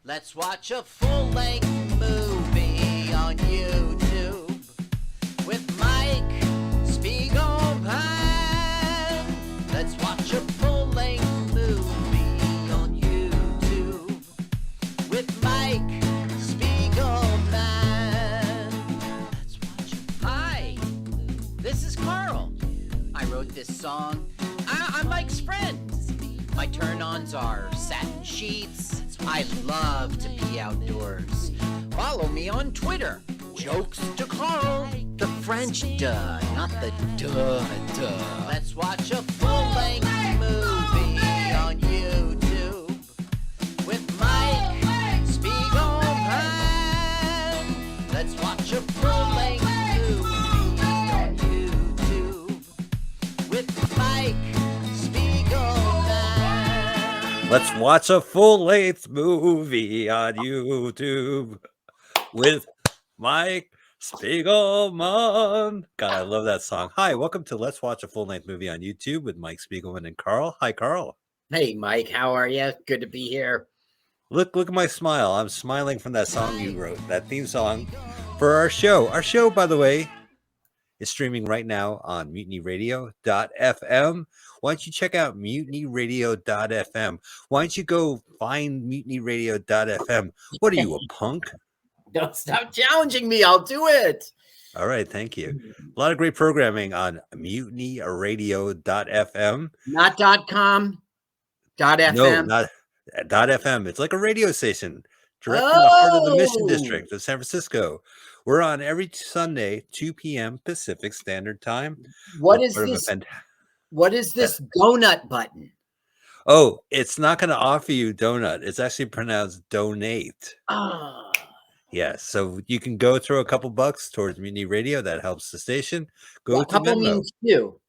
Let's watch a full-length movie on YouTube with Mike Spiegelman. Let's watch a full-length movie on YouTube with Mike Spiegelman. Let's watch it. Hi, this is Carl. I wrote this song. I'm Mike's friend. My turn-ons are satin sheets. I love to be outdoors. Follow me on Twitter. Jokes to Carl. The French duh, not the duh. Let's watch a full-length movie on YouTube with Mike Spiegelman. Let's watch a full-length movie on YouTube with Mike Spiegelman. Let's watch a full-length movie on YouTube with Mike Spiegelman. God, I love that song. Hi, welcome to Let's Watch a Full-Length Movie on YouTube with Mike Spiegelman and Carl. Hi, Carl. Hey, Mike, how are you? Good to be here. Look at my smile. I'm smiling from that song you wrote, that theme song for our show. Our show, by the way, is streaming right now on mutinyradio.fm. Why don't you check out mutinyradio.fm? Why don't you go find mutinyradio.fm? What are you, a punk? Don't stop challenging me. I'll do it. All right, thank you. A lot of great programming on mutinyradio.fm. Not .com, .fm. No, not .fm. It's like a radio station directly in the heart of the Mission Oh! District of San Francisco. We're on every Sunday, 2 p.m. Pacific Standard Time. What We're is part of a this? fant- What is this donut button? Oh, it's not going to offer you donut. It's actually pronounced donate. Ah, Yes, so you can go throw a couple bucks towards Mutiny Radio. That helps the station. Go a to couple Venmo. means two.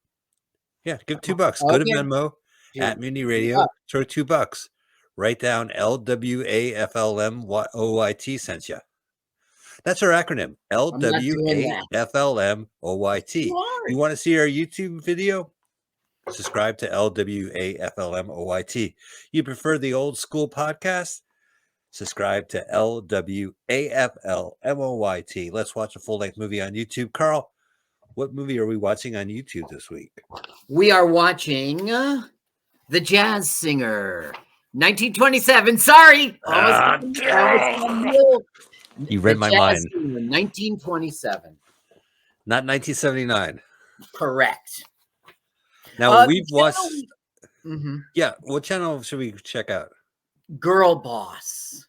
Yeah, give $2. Go to Okay. Venmo at Mutiny Radio. Throw $2. Write down LWAFLMOYT sent you. That's our acronym. LWAFLMOYT. You want to see our YouTube video? Subscribe to LWAFLMOYT. You prefer the old school podcast? Subscribe to LWAFLMOYT. Let's watch a full-length movie on YouTube. Carl, what movie are we watching on YouTube this week? We are watching The Jazz Singer, 1927. Sorry. You read my mind. Singer, 1927. Not 1979. Correct. Now, we've watched... Mm-hmm. Yeah, what channel should we check out? Girl Boss.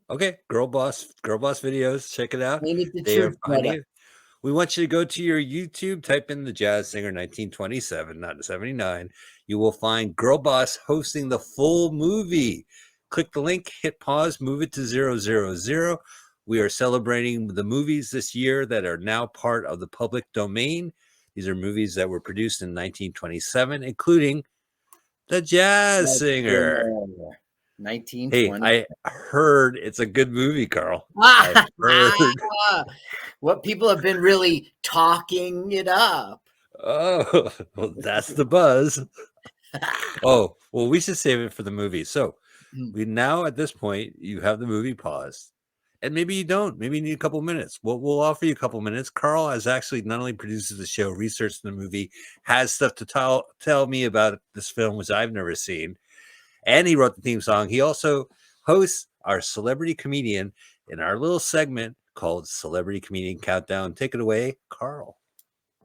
Okay, Girl Boss videos. Check it out. They are funny. We want you to go to your YouTube, type in The Jazz Singer 1927, not 79. You will find Girl Boss hosting the full movie. Click the link, hit pause, move it to 000. We are celebrating the movies this year that are now part of the public domain. These are movies that were produced in 1927, including The Jazz Singer. 1920. Hey, I heard it's a good movie, Carl. I heard. What people have been really talking it up. Oh, well, that's the buzz. Oh, well, we should save it for the movie. So we now, at this point, you have the movie paused. And maybe you don't. Maybe you need a couple minutes. We'll offer you a couple minutes. Carl has actually not only produces the show, researched the movie, has stuff to tell me about this film, which I've never seen. And he wrote the theme song. He also hosts our celebrity comedian in our little segment called Celebrity Comedian Countdown. Take it away, Carl.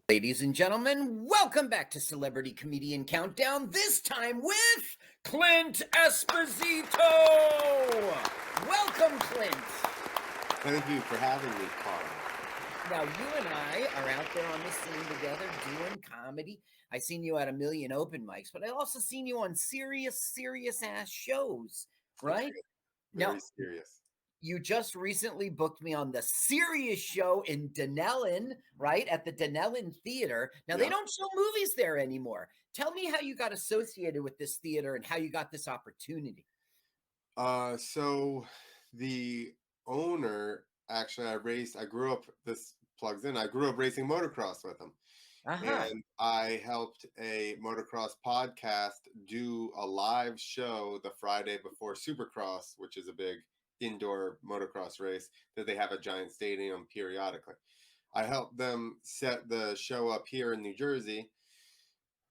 Ladies and gentlemen, welcome back to Celebrity Comedian Countdown, this time with Clint Esposito. Welcome, Clint. Thank you for having me, Carl. Now, you and I are out there on the scene together doing comedy. I seen you at a million open mics, but I also seen you on serious ass shows, right? Very serious. You just recently booked me on the Serious Show in Denellen, right? At the Denellen Theater. Now, They don't show movies there anymore. Tell me how you got associated with this theater and how you got this opportunity. So the owner, actually, I grew up, this plugs in, I grew up racing motocross with him. Uh-huh. And I helped a motocross podcast do a live show the Friday before Supercross, which is a big indoor motocross race that they have at Giant Stadium periodically. I helped them set the show up here in New Jersey.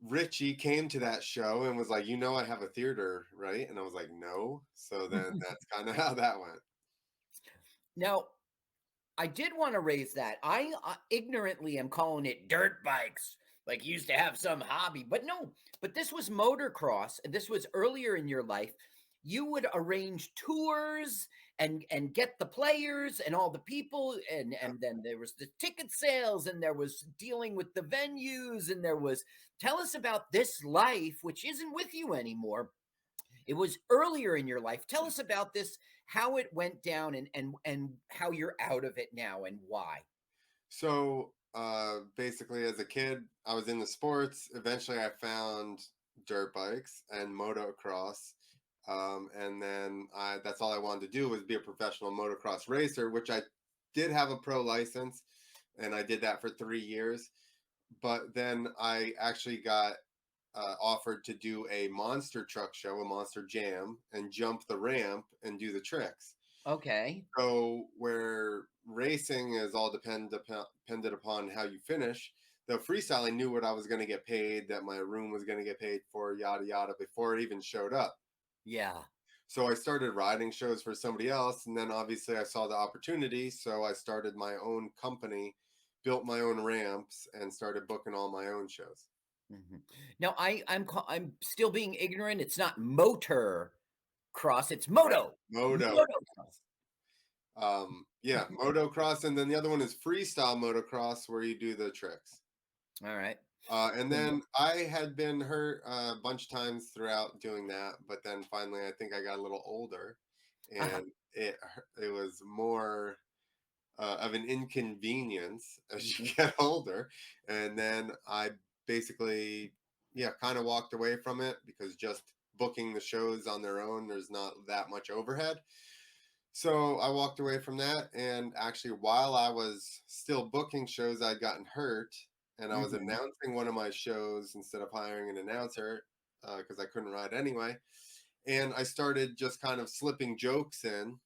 Richie came to that show and was like, I have a theater, right? And I was like, no. So then that's kind of how that went. Now, I did want to raise that. I ignorantly am calling it dirt bikes, like you used to have some hobby, but no. But this was motocross, and this was earlier in your life. You would arrange tours and get the players and all the people, and then there was the ticket sales, and there was dealing with the venues, and there was. Tell us about this life, which isn't with you anymore. It was earlier in your life. Tell us about this, how it went down, and how you're out of it now and why. So basically, as a kid, I was into sports. Eventually, I found dirt bikes and motocross. And then that's all I wanted to do was be a professional motocross racer, which I did have a pro license, and I did that for 3 years. But then I actually got offered to do a monster truck show, a monster jam, and jump the ramp and do the tricks. Okay. So where racing is all dependent upon how you finish, the freestyle, I knew what I was going to get paid, that my room was going to get paid for, yada yada, before it even showed up. Yeah. So I started riding shows for somebody else, and then obviously I saw the opportunity, so I started my own company, built my own ramps, and started booking all my own shows. Mm-hmm. Now I'm still being ignorant. It's not motor cross. It's moto. Moto. Motocross. Yeah, motocross, and then the other one is freestyle motocross, where you do the tricks. All right. And then I had been hurt a bunch of times throughout doing that, but then finally I think I got a little older, and it was more of an inconvenience as you get older. And then I basically, kind of walked away from it, because just booking the shows on their own, there's not that much overhead. So I walked away from that. And actually, while I was still booking shows, I'd gotten hurt, and I was announcing one of my shows instead of hiring an announcer, because I couldn't ride anyway. And I started just kind of slipping jokes in.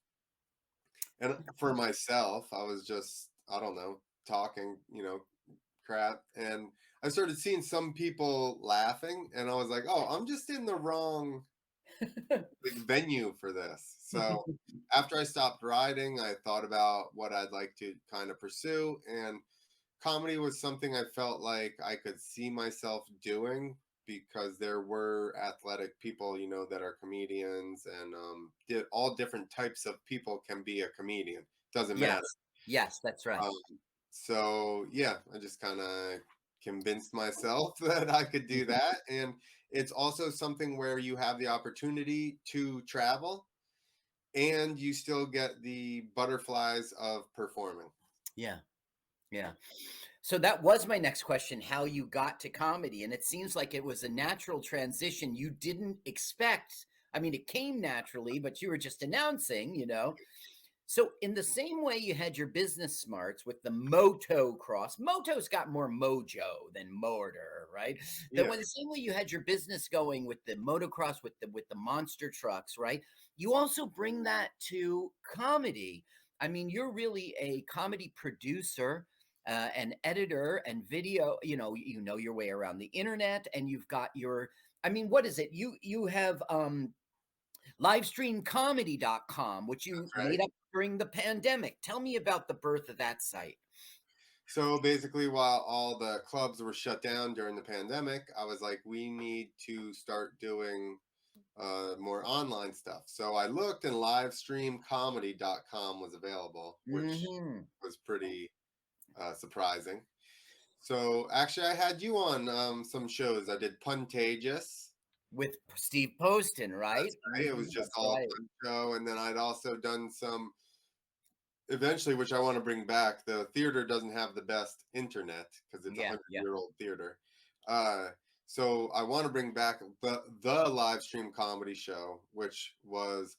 And for myself, I was just, I don't know, talking, crap. And I started seeing some people laughing, and I was like, oh, I'm just in the wrong venue for this. So after I stopped riding, I thought about what I'd like to kind of pursue. And comedy was something I felt like I could see myself doing, because there were athletic people, that are comedians, and all different types of people can be a comedian. Doesn't matter. Yes, that's right. So yeah, I just kind of convinced myself that I could do that. And it's also something where you have the opportunity to travel, and you still get the butterflies of performing. Yeah. Yeah. So that was my next question, how you got to comedy. And it seems like it was a natural transition. You didn't expect, I mean, it came naturally, but you were just announcing. So in the same way you had your business smarts with the motocross, moto's got more mojo than motor, right? Yeah. The same way you had your business going with the motocross, with the monster trucks, right? You also bring that to comedy. I mean, you're really a comedy producer, an editor, and video. You know your way around the internet, and you've got your. I mean, what is it? You have livestreamcomedy.com, which you That's made right. up during the pandemic. Tell me about the birth of that site. So basically, while all the clubs were shut down during the pandemic, I was like, we need to start doing more online stuff. So I looked, and livestreamcomedy.com was available, which was pretty surprising. So actually, I had you on some shows. I did Puntageous With Steve Poston, right? right? It was just That's all right. fun show. And then I'd also done some eventually, which I want to bring back. The theater doesn't have the best internet, because it's a 100-year-old theater. So I want to bring back the live stream comedy show, which was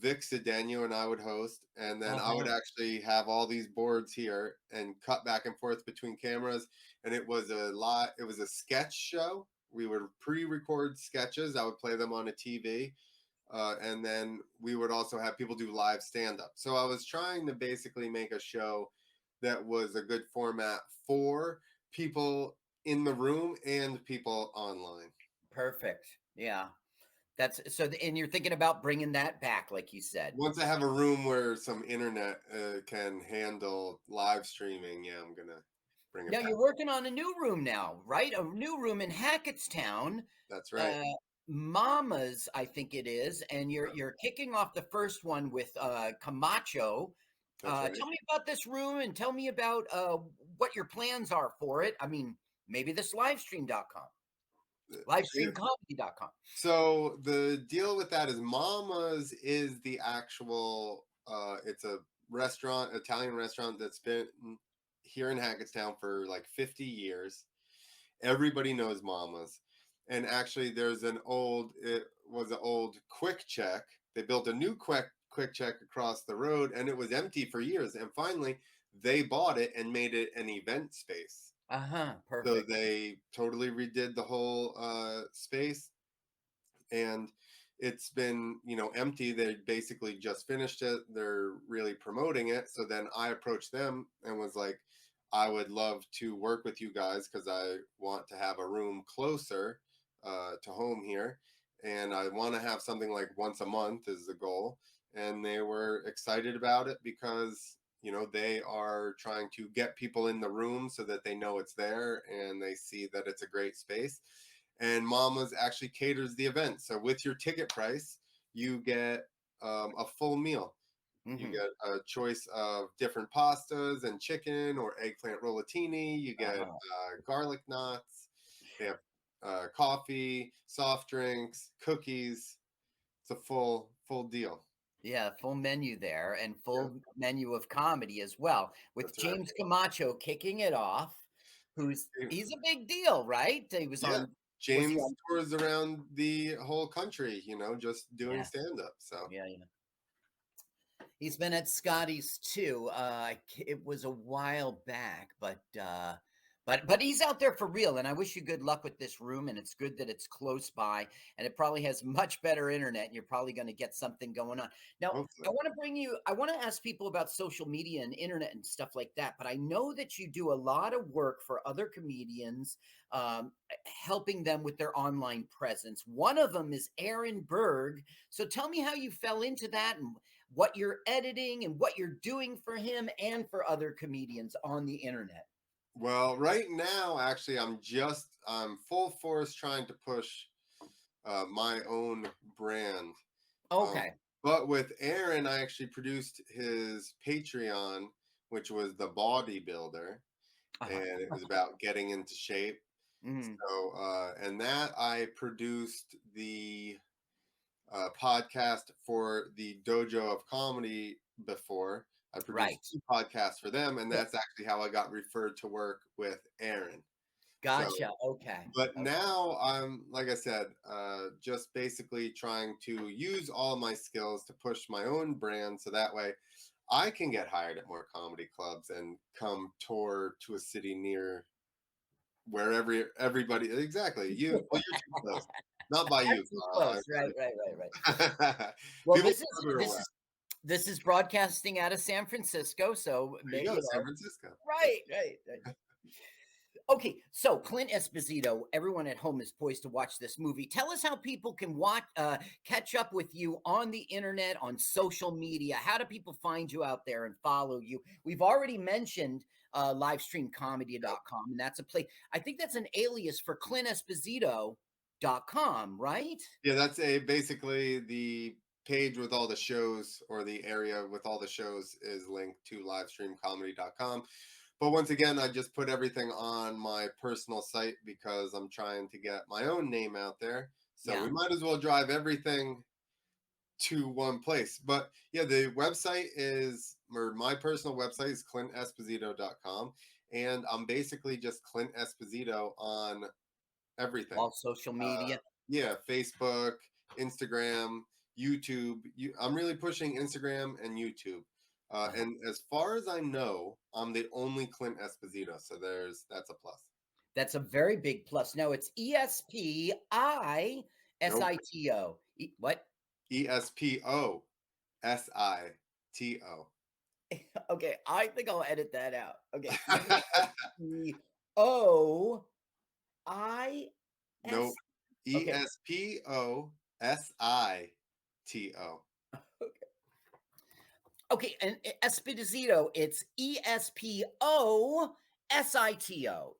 Vic Cedeno and I would host, and then I would Uh-huh. actually have all these boards here and cut back and forth between cameras. And it was a sketch show. We would pre-record sketches. I would play them on a TV, and then we would also have people do live stand-up. So I was trying to basically make a show that was a good format for people in the room and people online. Perfect. Yeah. That's so, and you're thinking about bringing that back, like you said. Once I have a room where some internet can handle live streaming, yeah, I'm gonna bring it Now back. you're working on a new room now, right? A new room in Hackettstown, That's right. uh, Mama's, I think it is, and you're kicking off the first one with Camacho. That's right. Tell me about this room and tell me about what your plans are for it. I mean, maybe this livestream.com, Yeah. livestreamcomedy.com. So the deal with that is Mama's is the actual. It's a restaurant, Italian restaurant that's been here in Hackettstown for like 50 years. Everybody knows Mama's. And actually, it was an old Quick Check. They built a new Quick Check across the road, and it was empty for years. And finally, they bought it and made it an event space. Uh-huh. So Perfect. they totally redid the whole space, and it's been empty. They basically just finished it. They're really promoting it. So then I approached them and was like, I would love to work with you guys because I want to have a room closer to home here, and I want to have something like once a month is the goal. And they were excited about it because they are trying to get people in the room so that they know it's there and they see that it's a great space. And Mama's actually caters the event. So with your ticket price, you get a full meal. You Hmm. get a choice of different pastas and chicken or eggplant rollatini. You get Uh-huh. garlic knots. They have coffee, soft drinks, cookies. It's a full deal. Yeah, full menu there and Yeah, full menu of comedy as well, with that's right. James Camacho kicking it off, Yeah, he's a big deal, right? He yeah. was he James on? tours around the whole country, just doing Yeah, stand up. So, yeah, yeah. He's been at Scotty's too. It was a while back, but he's out there for real. And I wish you good luck with this room. And it's good that it's close by, and it probably has much better internet. And you're probably going to get something going on. Now, hopefully. I want to ask people about social media and internet and stuff like that. But I know that you do a lot of work for other comedians, helping them with their online presence. One of them is Aaron Berg. So tell me how you fell into that and what you're editing and what you're doing for him and for other comedians on the internet. Well, right now, actually, I'm full force trying to push my own brand. Um, Okay. but with Aaron, I actually produced his Patreon, which was the bodybuilder, Uh-huh. and it was about getting into shape. Mhm. So, and that I produced the podcast for the Dojo of Comedy before. I produced Right. 2 podcasts for them, and Yeah. that's actually how I got referred to work with Aaron. So, Gotcha. Okay. but Okay. now I'm, like I said, just basically trying to use all of my skills to push my own brand so that way I can get hired at more comedy clubs and come tour to a city near wherever everybody exactly you. Well, you're too close. Not by I'm you, too Carl. close. Right, right, right, right. Well, People further away. this is broadcasting out of San Francisco, so There you go, San Francisco. right, right, right. Okay, so Clint Esposito, everyone at home is poised to watch this movie. Tell us how people can catch up with you on the internet, on social media. How do people find you out there and follow you? We've already mentioned livestreamcomedy.com, and that's a place. I think that's an alias for clintesposito.com, right? Yeah, that's a basically the page with all the shows, or the area with all the shows is linked to livestreamcomedy.com. But once again, I just put everything on my personal site because I'm trying to get my own name out there. So we Yeah. might as well drive everything to one place. But yeah, the website is, or my personal website is clintesposito.com. And I'm basically just Clint Esposito on everything. All social media. Yeah, Facebook, Instagram, YouTube. I'm really pushing Instagram and YouTube. And as far as I know, I'm the only Clint Esposito. So that's a plus. That's a very big plus. No, it's ESPISITO. What? ESPOSITO. Okay, I think I'll edit that out. Okay. ESPOIS. Nope. Okay. ESPOSITO. Okay, and Esposito, it's ESPOSITO. ESPOSITO.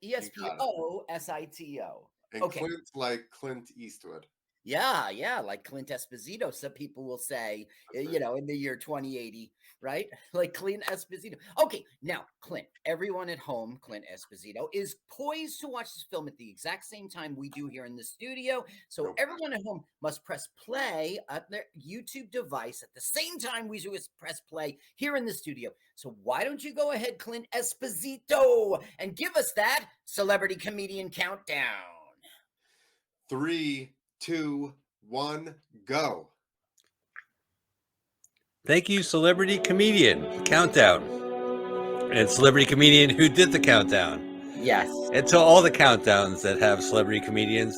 And Okay. Clint's like Clint Eastwood. Yeah, like Clint Esposito. Some people will say, in the year 2080, right? Like Clint Esposito. Okay, now, Clint, everyone at home, Clint Esposito, is poised to watch this film at the exact same time we do here in the studio. So Nope. everyone at home must press play at their YouTube device at the same time we do press play here in the studio. So why don't you go ahead, Clint Esposito, and give us that celebrity comedian countdown? 3, 2, 1, go. Thank you, celebrity comedian. Countdown. And celebrity comedian who did the countdown. Yes. And to all the countdowns that have celebrity comedians.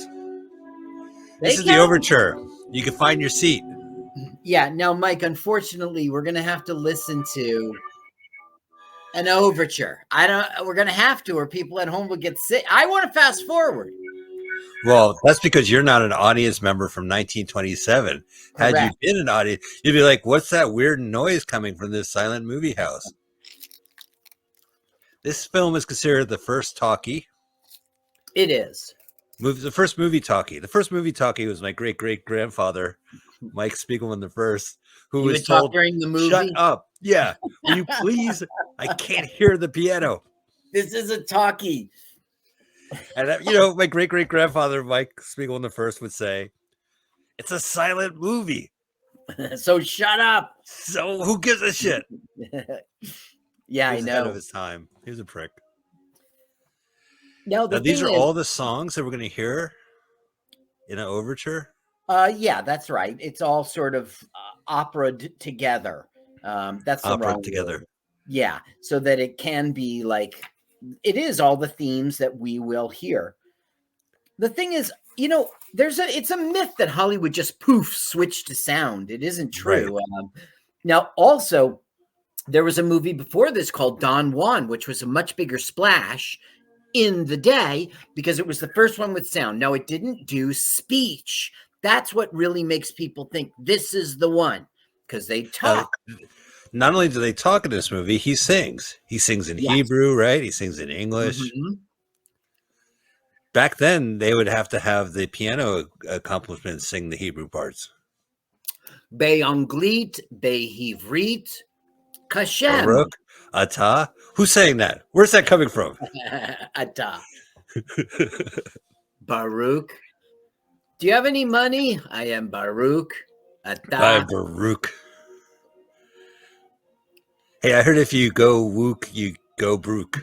This is the overture. You can find your seat. Yeah. Now, Mike, unfortunately, we're going to have to listen to an overture. We're going to have to, or people at home will get sick. I want to fast forward. Well, that's because you're not an audience member from 1927. Correct. Had you been an audience, you'd be like, what's that weird noise coming from this silent movie house? This film is considered the first talkie. It is. The first movie talkie. The first movie talkie was my great-great-grandfather, Mike Spiegelman the First, who was told, during the movie, shut up. Yeah. Will you please? I can't hear the piano. This is a talkie. And, my great-great-grandfather, Mike Spiegelman the First, would say, it's a silent movie. So shut up. So who gives a shit? Yeah, he was I know. ahead of his time. He was a prick. Now these are all the songs that we're going to hear in an overture? Yeah, that's right. It's all sort of opera together. That's the opera wrong together. word. Yeah, so that it can be like, it is all the themes that we will hear. The thing is, it's a myth that Hollywood just poof switched to sound. It isn't true. Right. Now, also, there was a movie before this called Don Juan, which was a much bigger splash in the day because it was the first one with sound. Now, it didn't do speech. That's what really makes people think this is the one, because they talk. Not only do they talk in this movie, he sings. He sings in Hebrew, right? He sings in English. Mm-hmm. Back then, they would have to have the piano accompaniment sing the Hebrew parts. Be'anglit, be'hivrit, kashem. Baruch, atah. Who's saying that? Where's that coming from? Atah. Baruch. Do you have any money? I am Baruch. Atah. I'm Baruch. Hey, I heard if you go wook, you go Baruch.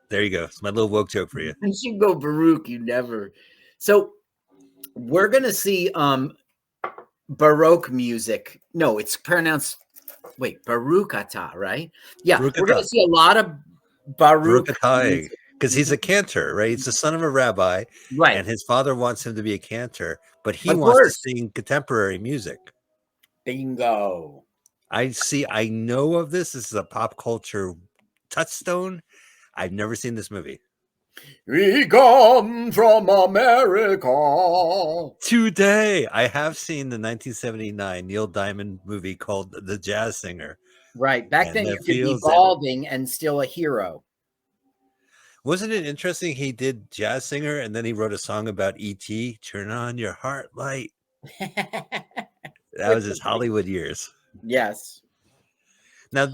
There you go. It's my little woke joke for you. Once you go Baruch, you never. So we're gonna see Baroque music. No, it's pronounced. Wait, Baruch atah, right? Yeah, Baruch we're gonna see a lot of Baruch because he's a cantor, right? He's the son of a rabbi, right? And his father wants him to be a cantor, but he wants to sing contemporary music. Bingo. I know of this. This is a pop culture touchstone. I've never seen this movie. We come from America. Today, I have seen the 1979 Neil Diamond movie called The Jazz Singer. Right. Back then, you could be balding and still a hero. Wasn't it interesting? He did Jazz Singer, and then he wrote a song about E.T., Turn On Your Heart Light. That was his Hollywood years. Yes. Now,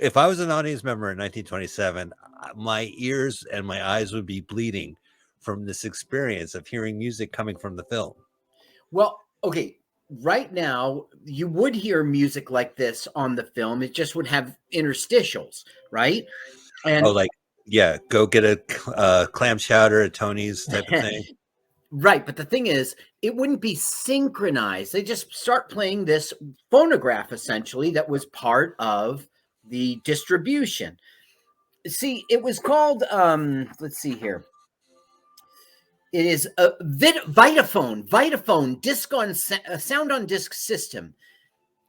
if I was an audience member in 1927, my ears and my eyes would be bleeding from this experience of hearing music coming from the film. Well, okay. Right now, you would hear music like this on the film. It just would have interstitials, right? And go get a clam chowder at Tony's type of thing. Right, but the thing is, it wouldn't be synchronized. They just start playing this phonograph essentially that was part of the distribution. See, it was called let's see here. It is a Vitaphone disc on sound on disc system.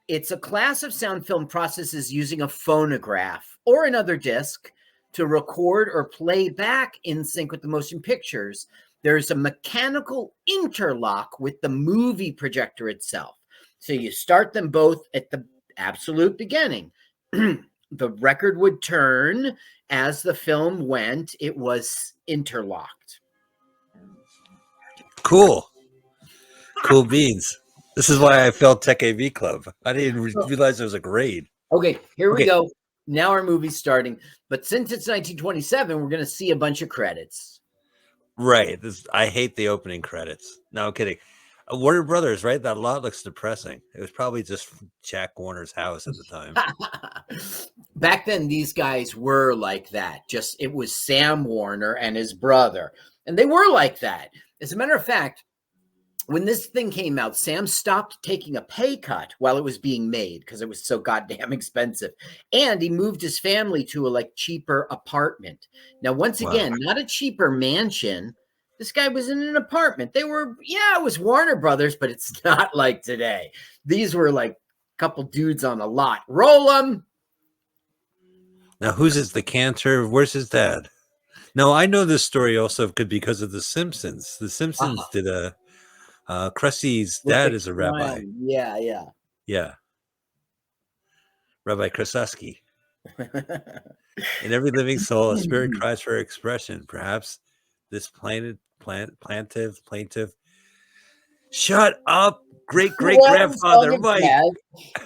It's a class of sound film processes using a phonograph or another disc to record or play back in sync with the motion pictures. There's a mechanical interlock with the movie projector itself. So you start them both at the absolute beginning. The record would turn as the film went. It was interlocked. Cool. Cool beans. This is why I felt Tech AV Club. I didn't realize there was a grade. Okay, here we go. Now our movie's starting. But since it's 1927, we're going to see a bunch of credits. Right. I hate the opening credits. No, I'm kidding. Warner Brothers, right? That lot looks depressing. It was probably just Jack Warner's house at the time. Back then, these guys were like that. Just it was Sam Warner and his brother. And they were like that. As a matter of fact, when this thing came out, Sam stopped taking a pay cut while it was being made because it was so goddamn expensive. And he moved his family to a cheaper apartment. Now, once again, not a cheaper mansion. This guy was in an apartment. They were, it was Warner Brothers, but it's not like today. These were like a couple dudes on a lot. Roll them. Now, who's his decanter? Where's his dad? No, I know this story also because of The Simpsons. The Simpsons did a Krusty's dad is a rabbi. Yeah. Rabbi Krasuski. In every living soul, a spirit cries for expression. Perhaps this plaintive. Shut up, great-great-grandfather Mike.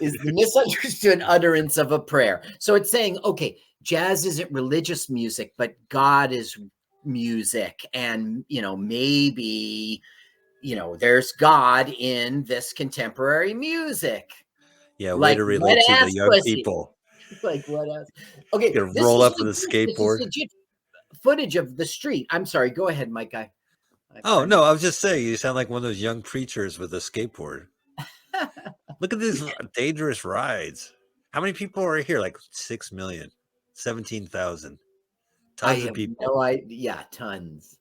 Is the misunderstood utterance of a prayer. So it's saying, okay, jazz isn't religious music, but God is music. And, maybe... there's God in this contemporary music. Yeah, way to relate to the young people. Like what else? Okay, gonna roll up with a skateboard. This is legit footage of the street. I'm sorry. Go ahead, Mike. No, I was just saying you sound like one of those young preachers with a skateboard. Look at these dangerous rides. How many people are here? Like 6 million, 17,000. Tons of people. No idea. Tons.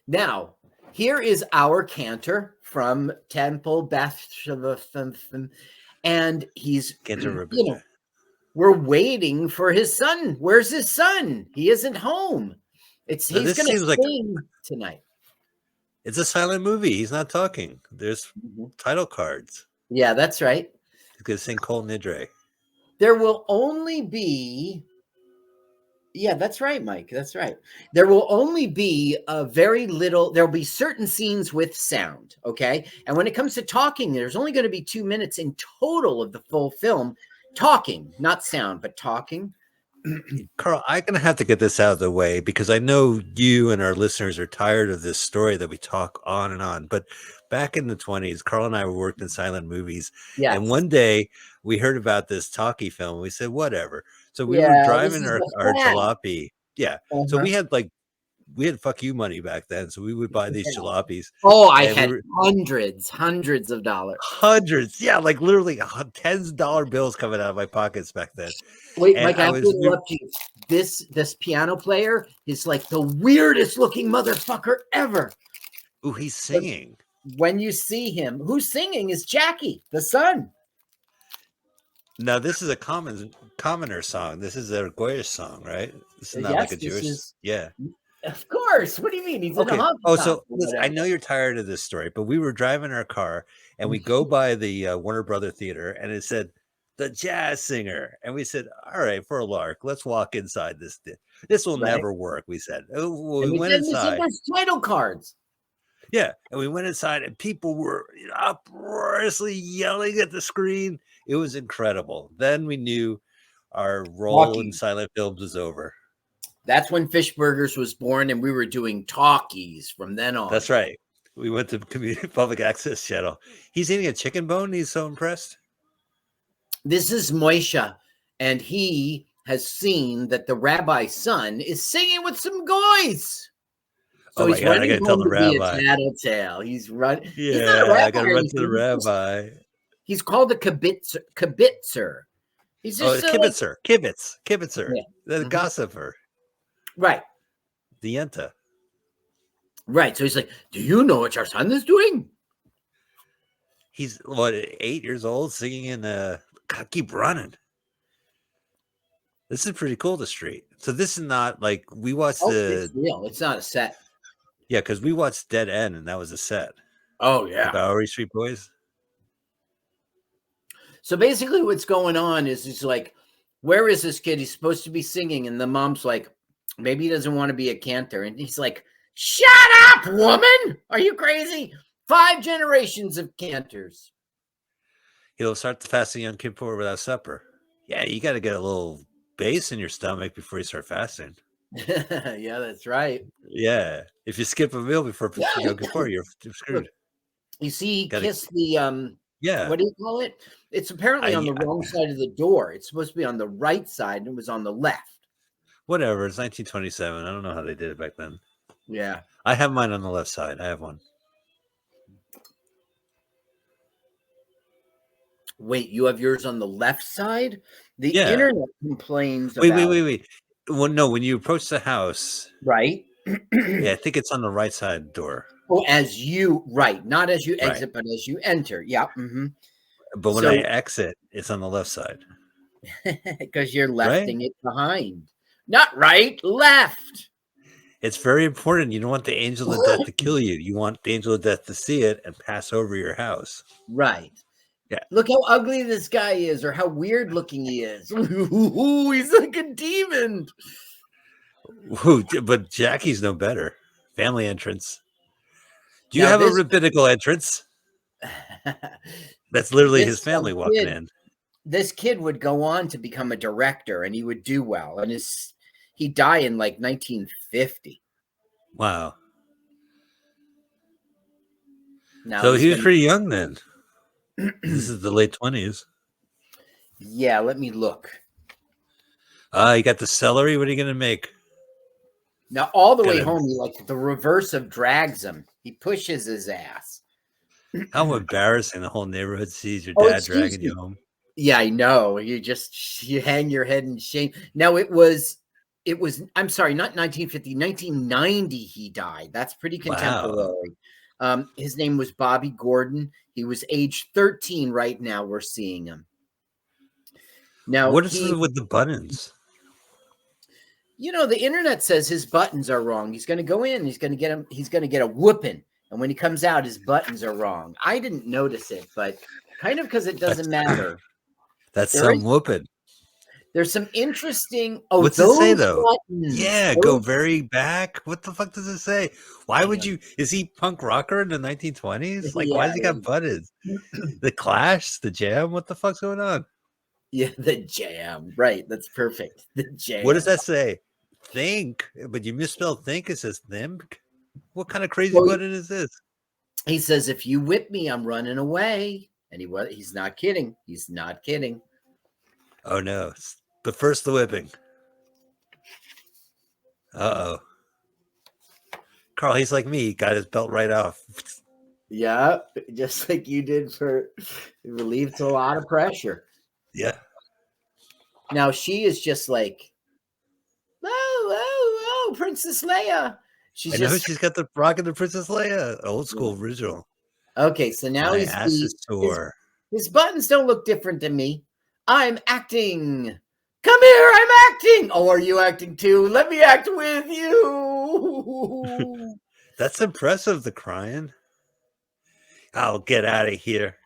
Now, here is our cantor from Temple Beth, and he's, we're waiting for his son. Where's his son? He isn't home. He's going to sing tonight. It's a silent movie. He's not talking. There's title cards. Yeah, that's right. He's going to sing Kol Nidre. There will only be... Yeah, that's right, Mike. That's right. There will only be very little. There'll be certain scenes with sound. Okay. And when it comes to talking, there's only going to be 2 minutes in total of the full film talking, not sound, but talking. Carl, I'm going to have to get this out of the way because I know you and our listeners are tired of this story that we talk on and on. But back in the 1920s, Carl and I worked in silent movies. Yes. And one day we heard about this talkie film. And we said, whatever. So we were driving our jalopy. Yeah. So we had fuck you money back then. So we would buy these jalopies. Oh, I had hundreds of dollars. Hundreds. Yeah. Like literally $10 bills coming out of my pockets back then. Wait, Mike, I have to interrupt you. This piano player is like the weirdest looking motherfucker ever. Ooh, he's singing. But when you see him, who's singing is Jackie, the son. Now, this is a commoner song. This is a Goyish song, right? This is not like a Jewish. Yeah. Of course. What do you mean? He's in a honky tonk. So listen, I know you're tired of this story, but we were driving our car and we go by the Warner Brother Theater and it said the jazz singer, and we said, "All right, for a lark, let's walk inside this. This will never work." We said. We went inside. There's title cards. Yeah, and we went inside, and people were uproariously yelling at the screen. It was incredible. Then we knew our role in silent films was over. That's when Fishburgers was born, and we were doing talkies from then on. That's right. We went to community public access channel. He's eating a chicken bone. He's so impressed. This is Moishe, and he has seen that the rabbi's son is singing with some goys. Oh my he's God, I running gotta tell home the to be a rabbi. tattletale. He's run. He's not a Yeah, I rabbi gotta or run to the anything. rabbi. He's called a kibitzer. Kibitzer. He's Oh, just like kibitzer, yeah. the Mhm. gossiper, Right. the yenta. Right. So he's like, do you know what your son is doing? He's what 8 years old, singing in "Keep Running." This is pretty cool. The street. So this is not like we watched Oh, it's the real. It's not a set. because we watched Dead End and that was a set. Oh, The yeah. Bowery Street Boys. So basically what's going on is he's like, where is this kid? He's supposed to be singing. And the mom's like, maybe he doesn't want to be a cantor. And he's like, shut up, woman. Are you crazy? 5 generations of cantors. He'll start the fasting on Kippur without supper. Yeah, you got to get a little bass in your stomach before you start fasting. Yeah, that's right. Yeah, if you skip a meal before Yom Kippur, you're screwed. You see, he Gotta- kissed the Yeah, what do you call it? It's apparently on the wrong side of the door. It's supposed to be on the right side, and it was on the left. whatever. It's 1927. I don't know how they did it back then. Yeah. I have mine on the left side. I have one. Wait, you have yours on the left side? The Yeah. internet complains Wait. about Well, no, when you approach the house, right? yeah, I think it's on the right side door. Oh, as you right, not as you Right. exit, but as you enter. Yeah. Mm-hmm. But when I exit, it's on the left side. Because you're lefting it behind. Not right, left. It's very important. You don't want the angel of death to kill you. You want the angel of death to see it and pass over your house. Right. Yeah. Look how ugly this guy is, or how weird looking he is. Ooh, he's like a demon. Ooh, but Jackie's no better. Family entrance. Do you Now have a this- rabbinical entrance? That's literally his family walking in. This kid would go on to become a director, and he would do well. And he died in like 1950. Wow. Now So he was pretty young then. This is the late 20s. Yeah, let me look. You got the celery. What are you going to make? Now, all the way home, he like the reverse of drags him. He pushes his ass. How embarrassing. The whole neighborhood sees your dad dragging you home. Yeah, I know. You hang your head in shame. Now it was, I'm sorry, not 1950, 1990 he died. That's pretty contemporary. Wow. His name was Bobby Gordon. He was age 13 right now. We're seeing him. Now, what is it with the buttons? You know, the internet says his buttons are wrong. He's going to go in. He's going to get him. He's going to get a whooping. And when he comes out, his buttons are wrong. I didn't notice it, but kind of because it doesn't matter. That's some whooping. There's some interesting. Oh, what's it say though? Buttons, yeah, go very back. What the fuck does it say? Why would you? Is he punk rocker in the 1920s? Like, why has he got buttons? The Clash, the Jam. What the fuck's going on? Yeah, the Jam. Right, that's perfect. The Jam. What does that say? Think, but you misspelled think. It says thimk. What kind of crazy button is this? He says, "If you whip me, I'm running away." And he's not kidding. He's not kidding. Oh no! But first, the whipping. Uh-oh. Carl, he's like me. He got his belt right off. Yeah, just like you did it relieves a lot of pressure. Yeah. Now she is just like, oh, Princess Leia. She's got the rock of the Princess Leia, old school original. Okay, so now his buttons don't look different than me. I'm acting. Come here, I'm acting. Oh, are you acting too? Let me act with you. That's impressive, the crying. I'll get out of here.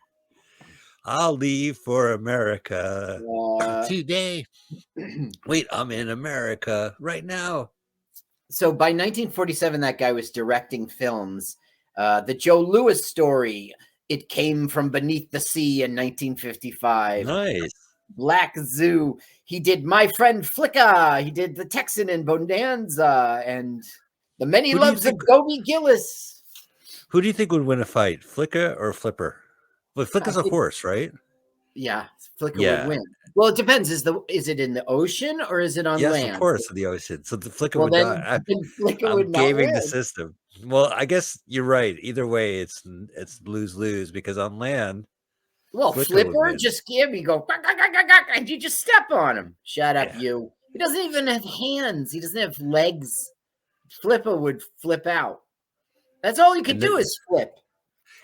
I'll leave for America today. Wait, I'm in America right now. So by 1947, that guy was directing films. The Joe Louis story, It Came from Beneath the Sea in 1955. Nice. Black Zoo. He did My Friend Flicka. He did The Texan in Bonanza and The Many Loves of Gobi Gillis. Who do you think would win a fight, Flicka or Flipper? Well, Flicka's a horse, right? Yeah, Flicka would win. Well, it depends. Is it in the ocean or is it on land? Yes, of course, in the ocean. So the Flicka would die. Flicka I'm would not gaming win. the system. Well, I guess you're right. Either way, it's lose-lose because on land, Well, Flicker would Flipper win. just give you go, "Gawk, gawk, gawk, gawk, gawk," and you just step on him. Shut up, Yeah. you. He doesn't even have hands. He doesn't have legs. Flipper would flip out. That's all he could And do then- is flip.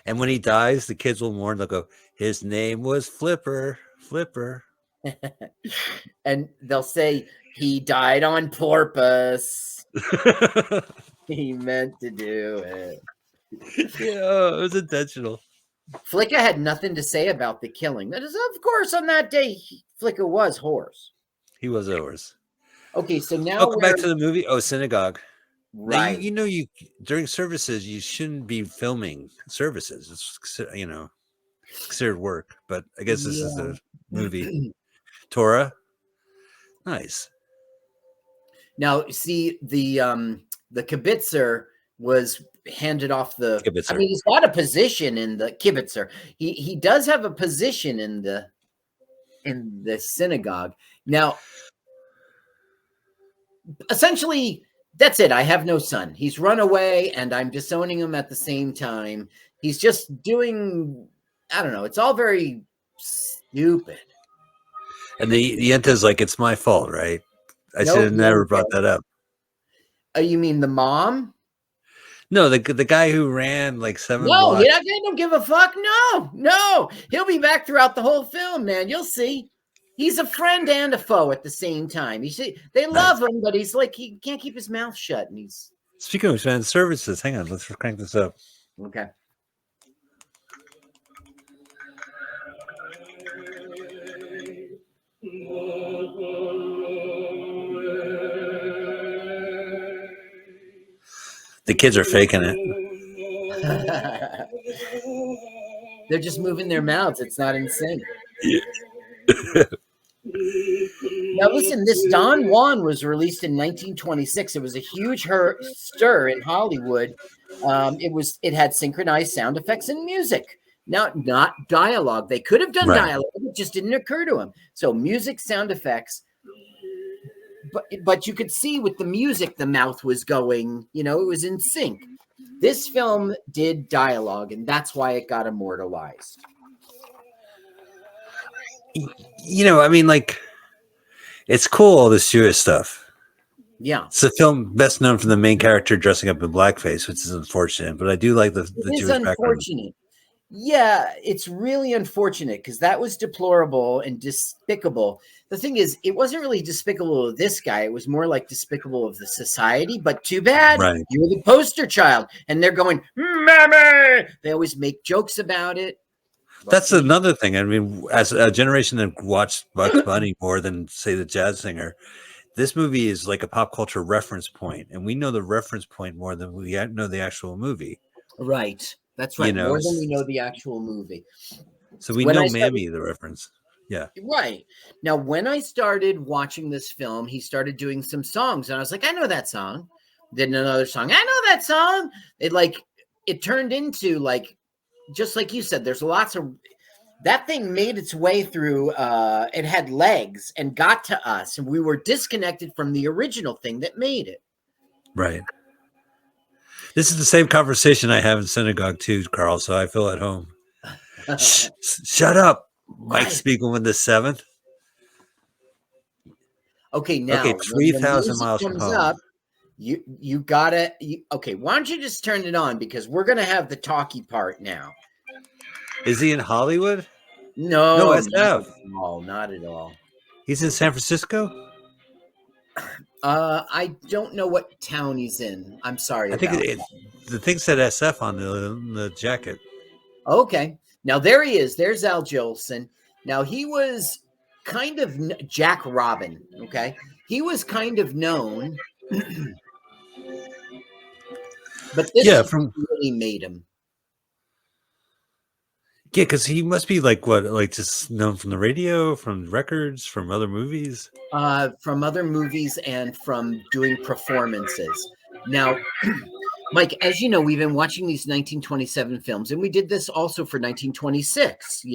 And when he dies, the kids will mourn. They'll go, his name was Flipper, Flipper. And they'll say he died on purpose. He meant to do it. Yeah, it was intentional. Flicka had nothing to say about the killing. That is, of course, on that day, Flicka was hoarse. He was ours. Okay, so now Welcome back to the movie. Oh, synagogue. Now, right. you know, you during services, you shouldn't be filming services. It's, you know, considered work. But I guess this is the movie. Torah. Nice. Now, see, the kibitzer was handed off the. Kibitzer. I mean, he's got a position in the kibitzer. He does have a position in the synagogue. Now, essentially, that's it. I have no son. He's run away, and I'm disowning him at the same time. He's just doing. I don't know. It's all very stupid. And the Yenta's like, it's my fault, right? I should have never brought that up. You mean the mom? No, the guy who ran like 7 No, blocks. he don't give a fuck. No. He'll be back throughout the whole film, man. You'll see. He's a friend and a foe at the same time. You see, they love him, but he's like he can't keep his mouth shut. And he's Speaking of fan services, hang on, let's crank this up. okay. The kids are faking it. They're just moving their mouths. It's not in sync. Now listen, this Don Juan was released in 1926. It was a huge stir in Hollywood. It had synchronized sound effects and music. Now, not dialogue. They could have done dialogue. It just didn't occur to them. So music, sound effects. But you could see with the music, the mouth was going, it was in sync. This film did dialogue, and that's why it got immortalized. I mean, like, it's cool, all this Jewish stuff. Yeah. It's a film best known for the main character dressing up in blackface, which is unfortunate, but I do like the Jewish background. Yeah, it's really unfortunate because that was deplorable and despicable. The thing is, it wasn't really despicable of this guy. It was more like despicable of the society, but too bad. Right. You're the poster child. And they're going, Mammy! They always make jokes about it. That's another thing. I mean, as a generation that watched Bugs Bunny more than, say, the Jazz Singer, this movie is like a pop culture reference point, and we know the reference point more than we know the actual movie. Right. That's right. More than we know the actual movie. So we know Mammy, the reference. Yeah. Right. Now, when I started watching this film, he started doing some songs, and I was like, I know that song. Then another song. I know that song. It turned into just like you said, there's lots of that thing made its way through. It had legs and got to us, and we were disconnected from the original thing that made it. Right. This is the same conversation I have in synagogue too, Carl. So I feel at home. Shut up, Mike Spiegelman the seventh. Okay, now 3,000 miles from home. Up, you gotta. Okay, why don't you just turn it on because we're gonna have the talkie part now. Is he in Hollywood? No, SF. Not at all. He's in San Francisco. I don't know what town he's in. I'm sorry. I think the thing said SF on the jacket. Okay. Now there he is. There's Al Jolson. Now he was kind of Jack Robin. Okay. He was kind of known, but this really made him. Yeah, because he must be just known from the radio, from records, from other movies. From other movies and from doing performances. Now, Mike, as you know, we've been watching these 1927 films, and we did this also for 1926,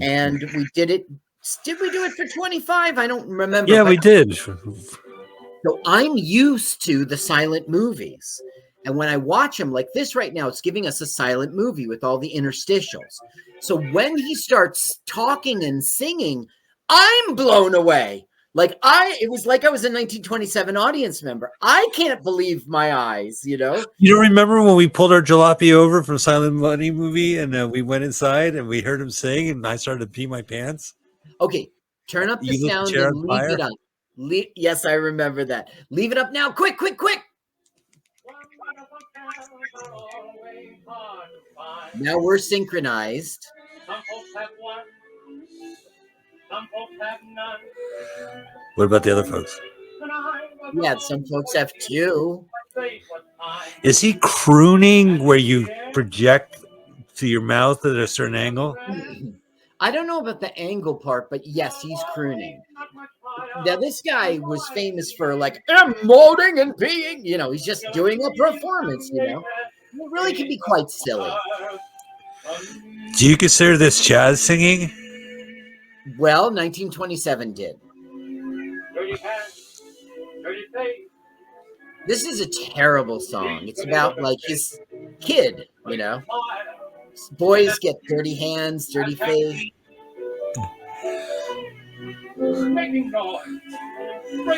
and we did it. Did we do it for 25? I don't remember. Yeah, we did. So I'm used to the silent movies. And when I watch him like this right now, it's giving us a silent movie with all the interstitials. So when he starts talking and singing, I'm blown away. It was like I was a 1927 audience member. I can't believe my eyes, You don't remember when we pulled our jalopy over from Silent Money movie and we went inside and we heard him sing and I started to pee my pants? Okay, turn up the You lit the sound chair and on leave fire? it up. Yes, I remember that. Leave it up now. Quick, quick, quick. Now we're synchronized. Some folks have one, some folks have none. What about the other folks? Yeah, some folks have two. Is he crooning where you project to your mouth at a certain angle? I don't know about the angle part, but yes, he's crooning. Now, this guy was famous for like emoting and being, he's just doing a performance, It really can be quite silly. Do you consider this jazz singing? Well, 1927 did. This is a terrible song. It's about like his kid, Boys get dirty hands, dirty face.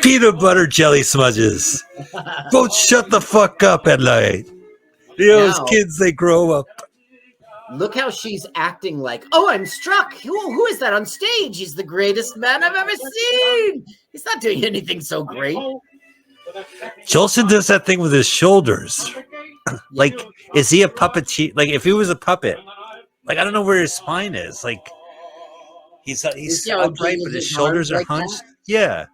Peanut butter jelly smudges. Both shut the fuck up at night. Those Now, kids, they grow up. Look how she's acting like, oh, I'm struck. Who is that on stage? He's the greatest man I've ever seen. He's not doing anything so great. Jolson does that thing with his shoulders. Like, is he a puppeteer? Like, if he was a puppet, like, I don't know where his spine is. Like, he's upright, but his shoulders are hunched. Yeah.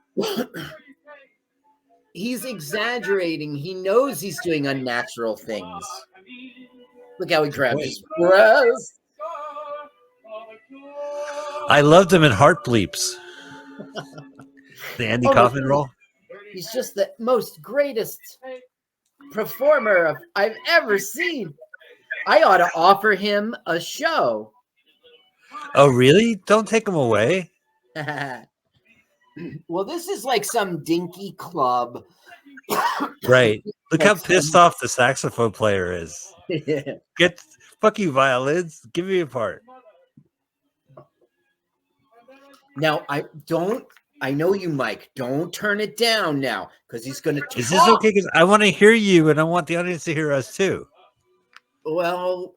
He's exaggerating. He knows he's doing unnatural things. Look how he grabs his breast. I loved him in Heart Bleeps. The Andy Kaufman role. He's just the most greatest performer I've ever seen. I ought to offer him a show. Oh, really? Don't take him away. Well, this is like some dinky club. Right. Look how pissed off the saxophone player is. Fuck you, violins. Give me a part. Now, I know you, Mike. Don't turn it down now, because he's going to talk. Is this okay? Because I want to hear you, and I want the audience to hear us too. Well,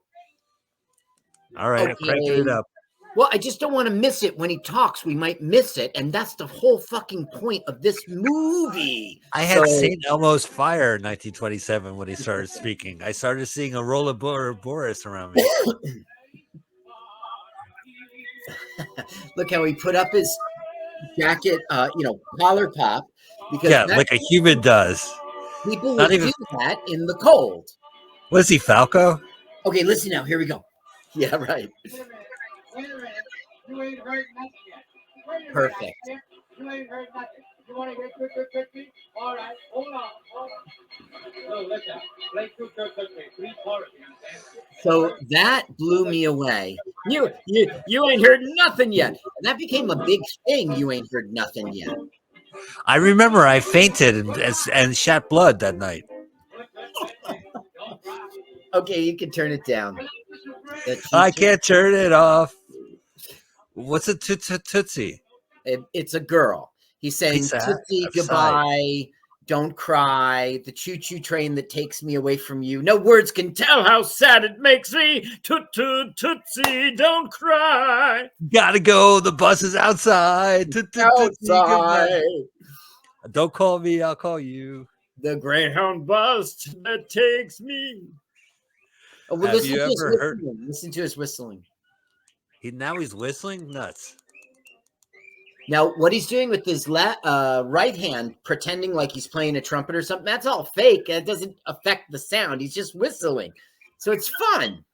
all right, I'm cranking it up. Well, I just don't want to miss it when he talks. We might miss it, and that's the whole fucking point of this movie. I had St. Elmo's Fire in 1927 when he started speaking. I started seeing a roll of Boris around me. Look how he put up his jacket, collar pop. Because like a human does. People would do that in the cold. Was he Falco? Okay, listen now. Here we go. Yeah, right. Perfect. You ain't heard nothing. You want to get quick? All right, hold on. So listen, play quick. 3 choruses. So that blew me away. You ain't heard nothing yet. And that became a big thing. You ain't heard nothing yet. I remember I fainted and shat blood that night. Okay, you can turn it down. I can't turn it off. What's a tootsie? It's a girl. He's saying, Tootsie, goodbye. Don't cry. The choo-choo train that takes me away from you. No words can tell how sad it makes me. Tootsie, don't cry. Gotta go. The bus is outside. Outside. Don't call me. I'll call you. The Greyhound bus that takes me. Oh, well, Have you ever heard? Listen to his whistling. Now he's whistling? Nuts. Now, what he's doing with his right hand, pretending like he's playing a trumpet or something, that's all fake. That doesn't affect the sound. He's just whistling. So it's fun.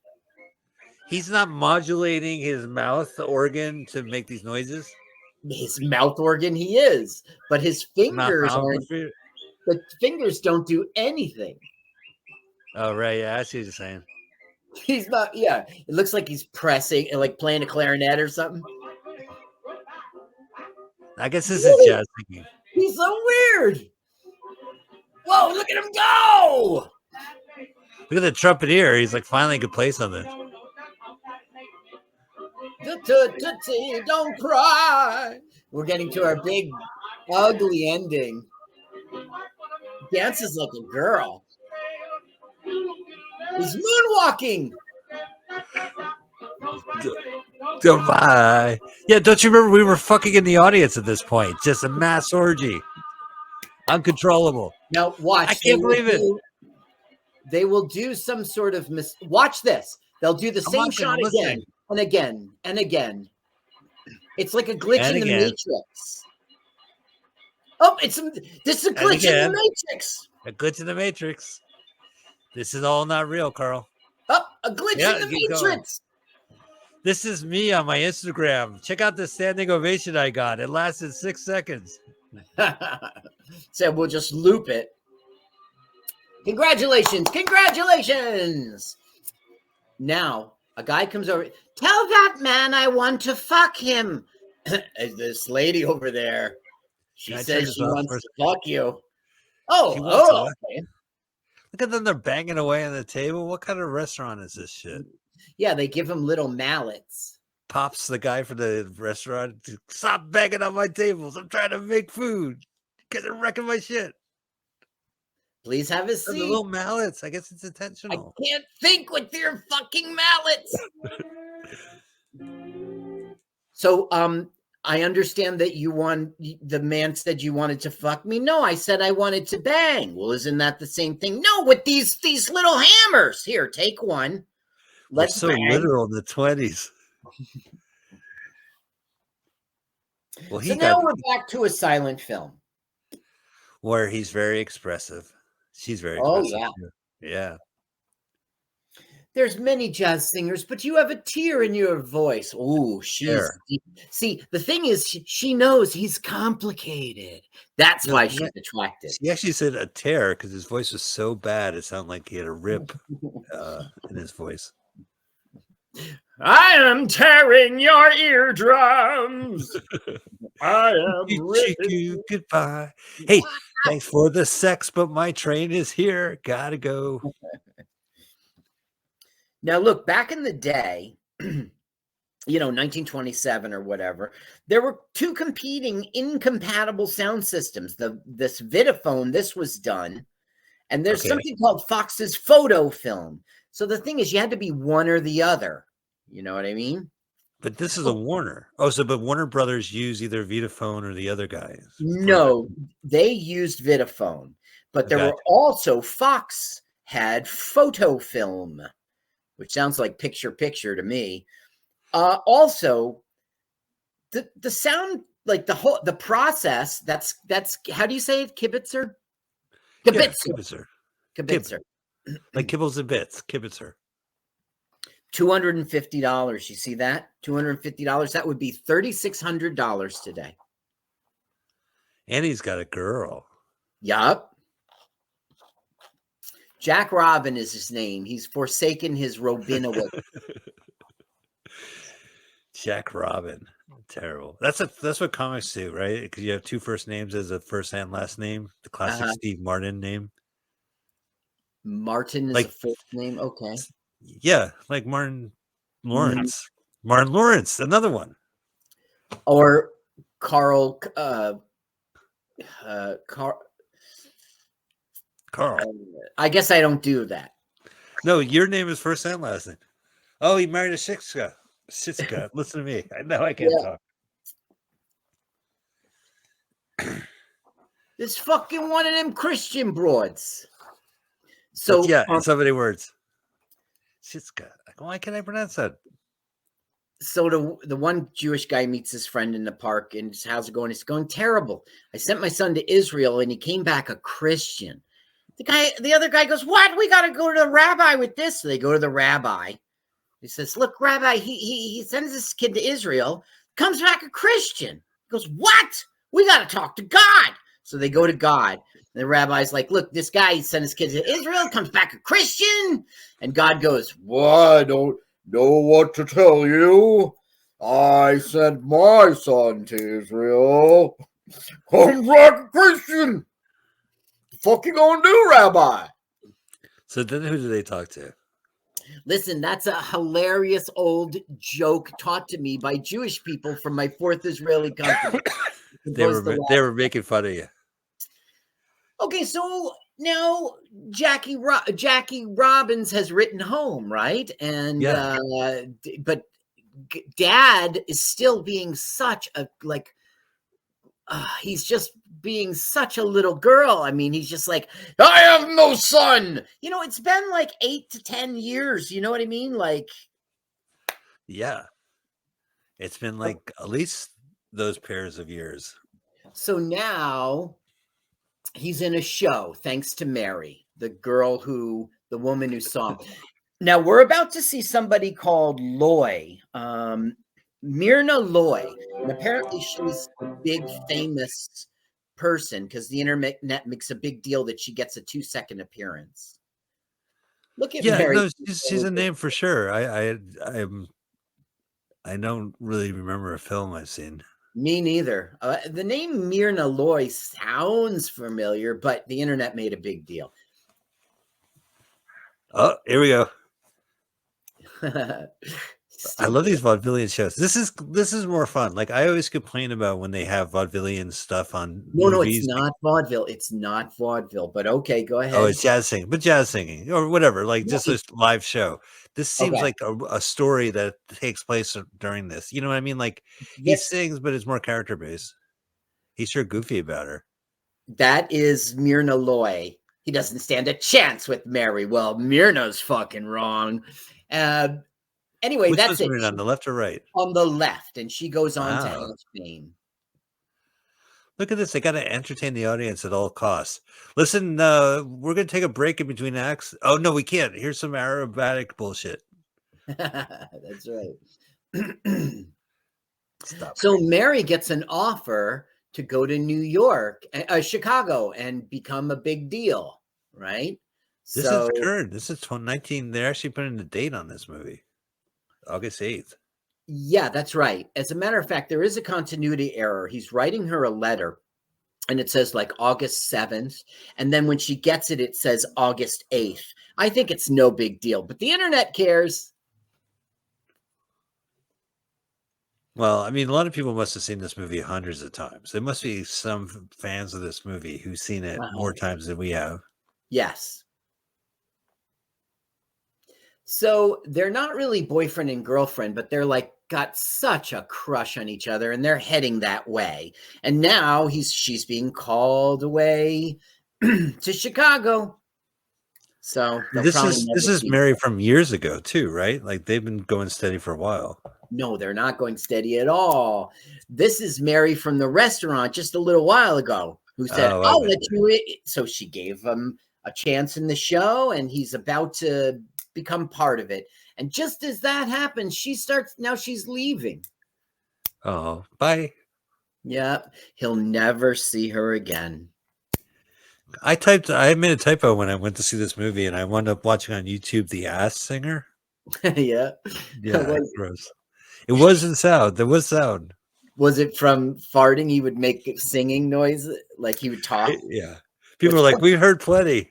He's not modulating his mouth organ to make these noises? His mouth organ, he is. But his fingers aren't. The fingers don't do anything. Oh, right. Yeah, I see what you're saying. He's not, yeah. It looks like he's pressing, like playing a clarinet or something. I guess this is jazz singing. He's so weird. Whoa, look at him go. Look at the trumpeter. He's like finally could play something. Don't cry. We're getting to our big, ugly ending. Dances like a girl. He's moonwalking. Goodbye. Yeah, don't you remember we were fucking in the audience at this point? Just a mass orgy. Uncontrollable. Now watch. I can't believe it. They will do some sort of watch this. They'll do the same shot again and again and again. It's like a glitch in the Matrix. Oh, this is a glitch in the Matrix. A glitch in the Matrix. This is all not real, Carl. Oh, a glitch in the Matrix. This is me on my Instagram. Check out the standing ovation I got. It lasted 6 seconds. So we'll just loop it. Congratulations. Congratulations. Now, a guy comes over. Tell that man I want to fuck him. This lady over there. She says she wants to fuck you. Oh, okay. Look at them. They're banging away on the table. What kind of restaurant is this shit? Yeah, they give him little mallets. Pops the guy for the restaurant. Stop banging on my tables. I'm trying to make food. You guys are wrecking my shit. Please have a seat. The little mallets. I guess it's intentional. I can't think with your fucking mallets. So, I understand that the man said you wanted to fuck me. No, I said I wanted to bang. Well, isn't that the same thing? No, with these little hammers. Here, take one. Let's so bang. Literal in the 20s. Well, so now we're back to a silent film where he's very expressive. She's very expressive. Oh, yeah. Yeah. There's many jazz singers, but you have a tear in your voice. Oh, she's deep. See, the thing is, she knows he's complicated. That's why she's attracted. He actually said a tear because his voice was so bad. It sounded like he had a rip in his voice. I am tearing your eardrums. I am you goodbye. Hey, thanks for the sex, but my train is here. Gotta go. Now, look, back in the day, 1927 or whatever, there were two competing incompatible sound systems. This Vitaphone, this was done, and there's something called Fox's photo film. So the thing is, you had to be one or the other. You know what I mean? But this is a Warner. Oh, but Warner Brothers use either Vitaphone or the other guys. No, they used Vitaphone, but there were also Fox had photo film, which sounds like picture to me. Also, the sound, like the process. That's how do you say it? Kibitzer. Yeah, Kibitzer. Like kibbles and bits. Kibitzer. $250. You see that? $250. That would be $3,600 today. And he's got a girl. Yup. Jack Robin is his name. He's forsaken his Robinowitz. Jack Robin. Terrible. That's what comics do, right? Because you have two first names as a first and last name. The classic Steve Martin name. Martin is a first name. Okay. Yeah, like Martin Lawrence. Martin Lawrence, another one. Or Carl. Carl. I guess I don't do that. No, your name is first and last name. Oh, he married a Shitska. Listen to me. I know I can't talk. This fucking one of them Christian broads. So in so many words. Shitska. Why can't I pronounce that? So the one Jewish guy meets his friend in the park and says, how's it going? It's going terrible. I sent my son to Israel and he came back a Christian. The other guy goes, what? We got to go to the rabbi with this. So they go to the rabbi. He says, look, Rabbi, he sends this kid to Israel, comes back a Christian. He goes, what? We got to talk to God. So they go to God. And the rabbi's like, look, this guy, he sent his kid to Israel, comes back a Christian. And God goes, well, I don't know what to tell you. I sent my son to Israel. Comes back a Christian. What the fuck you gonna do, Rabbi? So then who do they talk to? Listen, that's a hilarious old joke taught to me by Jewish people from my fourth Israeli company. They were making fun of you. Okay, so now Jackie Robbins has written home, right? And Yeah. but Dad is still being such a he's just being such a little girl. I mean, he's just like, I have no son. You know, it's been like 8 to 10 years. You know what I mean? Like, Yeah. It's been like at least those pairs of years. so now he's in a show thanks to Mary, the woman who saw him. Now we're about to see somebody called Loy, Myrna Loy, and apparently she's a big famous person because the internet makes a big deal that she gets a 2-second appearance. Look at Yeah, Mary. no, she's a name for sure. I don't really remember a film I've seen. Me neither. The name Myrna Loy sounds familiar, but the internet made a big deal. Oh, here we go. I love these vaudevillian shows. This is more fun. Like I always complain about when they have vaudevillian stuff on No, movies. it's not vaudeville. It's not vaudeville. But okay, go ahead. Oh, it's jazz singing or whatever. Like just this live show. This seems like a story that takes place during this. You know what I mean? Like he sings, but it's more character based. He's sure goofy about her. That is Myrna Loy. He doesn't stand a chance with Mary. Well, Myrna's fucking wrong. Anyway, Which that's it. On the left or right? On the left, and she goes on to have fame. Look at this. They got to entertain the audience at all costs. Listen, we're going to take a break in between acts. Oh, no, we can't. Here's some aerobatic bullshit. That's right. So Mary gets an offer to go to New York, Chicago, and become a big deal, right? This is current. This is 2019. They're actually putting the date on this movie. August 8th. Yeah, that's right. As a matter of fact, there is a continuity error. He's writing her a letter and it says like August 7th. And then when she gets it, it says August 8th. I think it's no big deal, but the internet cares. Well, I mean, a lot of people must have seen this movie hundreds of times. There must be some fans of this movie who've seen it more times than we have. Yes. So they're not really boyfriend and girlfriend, but they're like got such a crush on each other and they're heading that way. And now she's being called away to Chicago. So this is Mary from years ago too, right? Like they've been going steady for a while. No, they're not going steady at all. This is Mary from the restaurant just a little while ago who said, I'll let you in. So she gave him a chance in the show and he's about to become part of it. And just as that happens, now she's leaving. Oh, bye. Yeah, he'll never see her again. I made a typo when I went to see this movie and I wound up watching on YouTube The Ass Singer. Yeah. Gross. It wasn't sound. There was sound. Was it from farting? He would make singing noise, like he would talk. Yeah. People are like, we've heard plenty.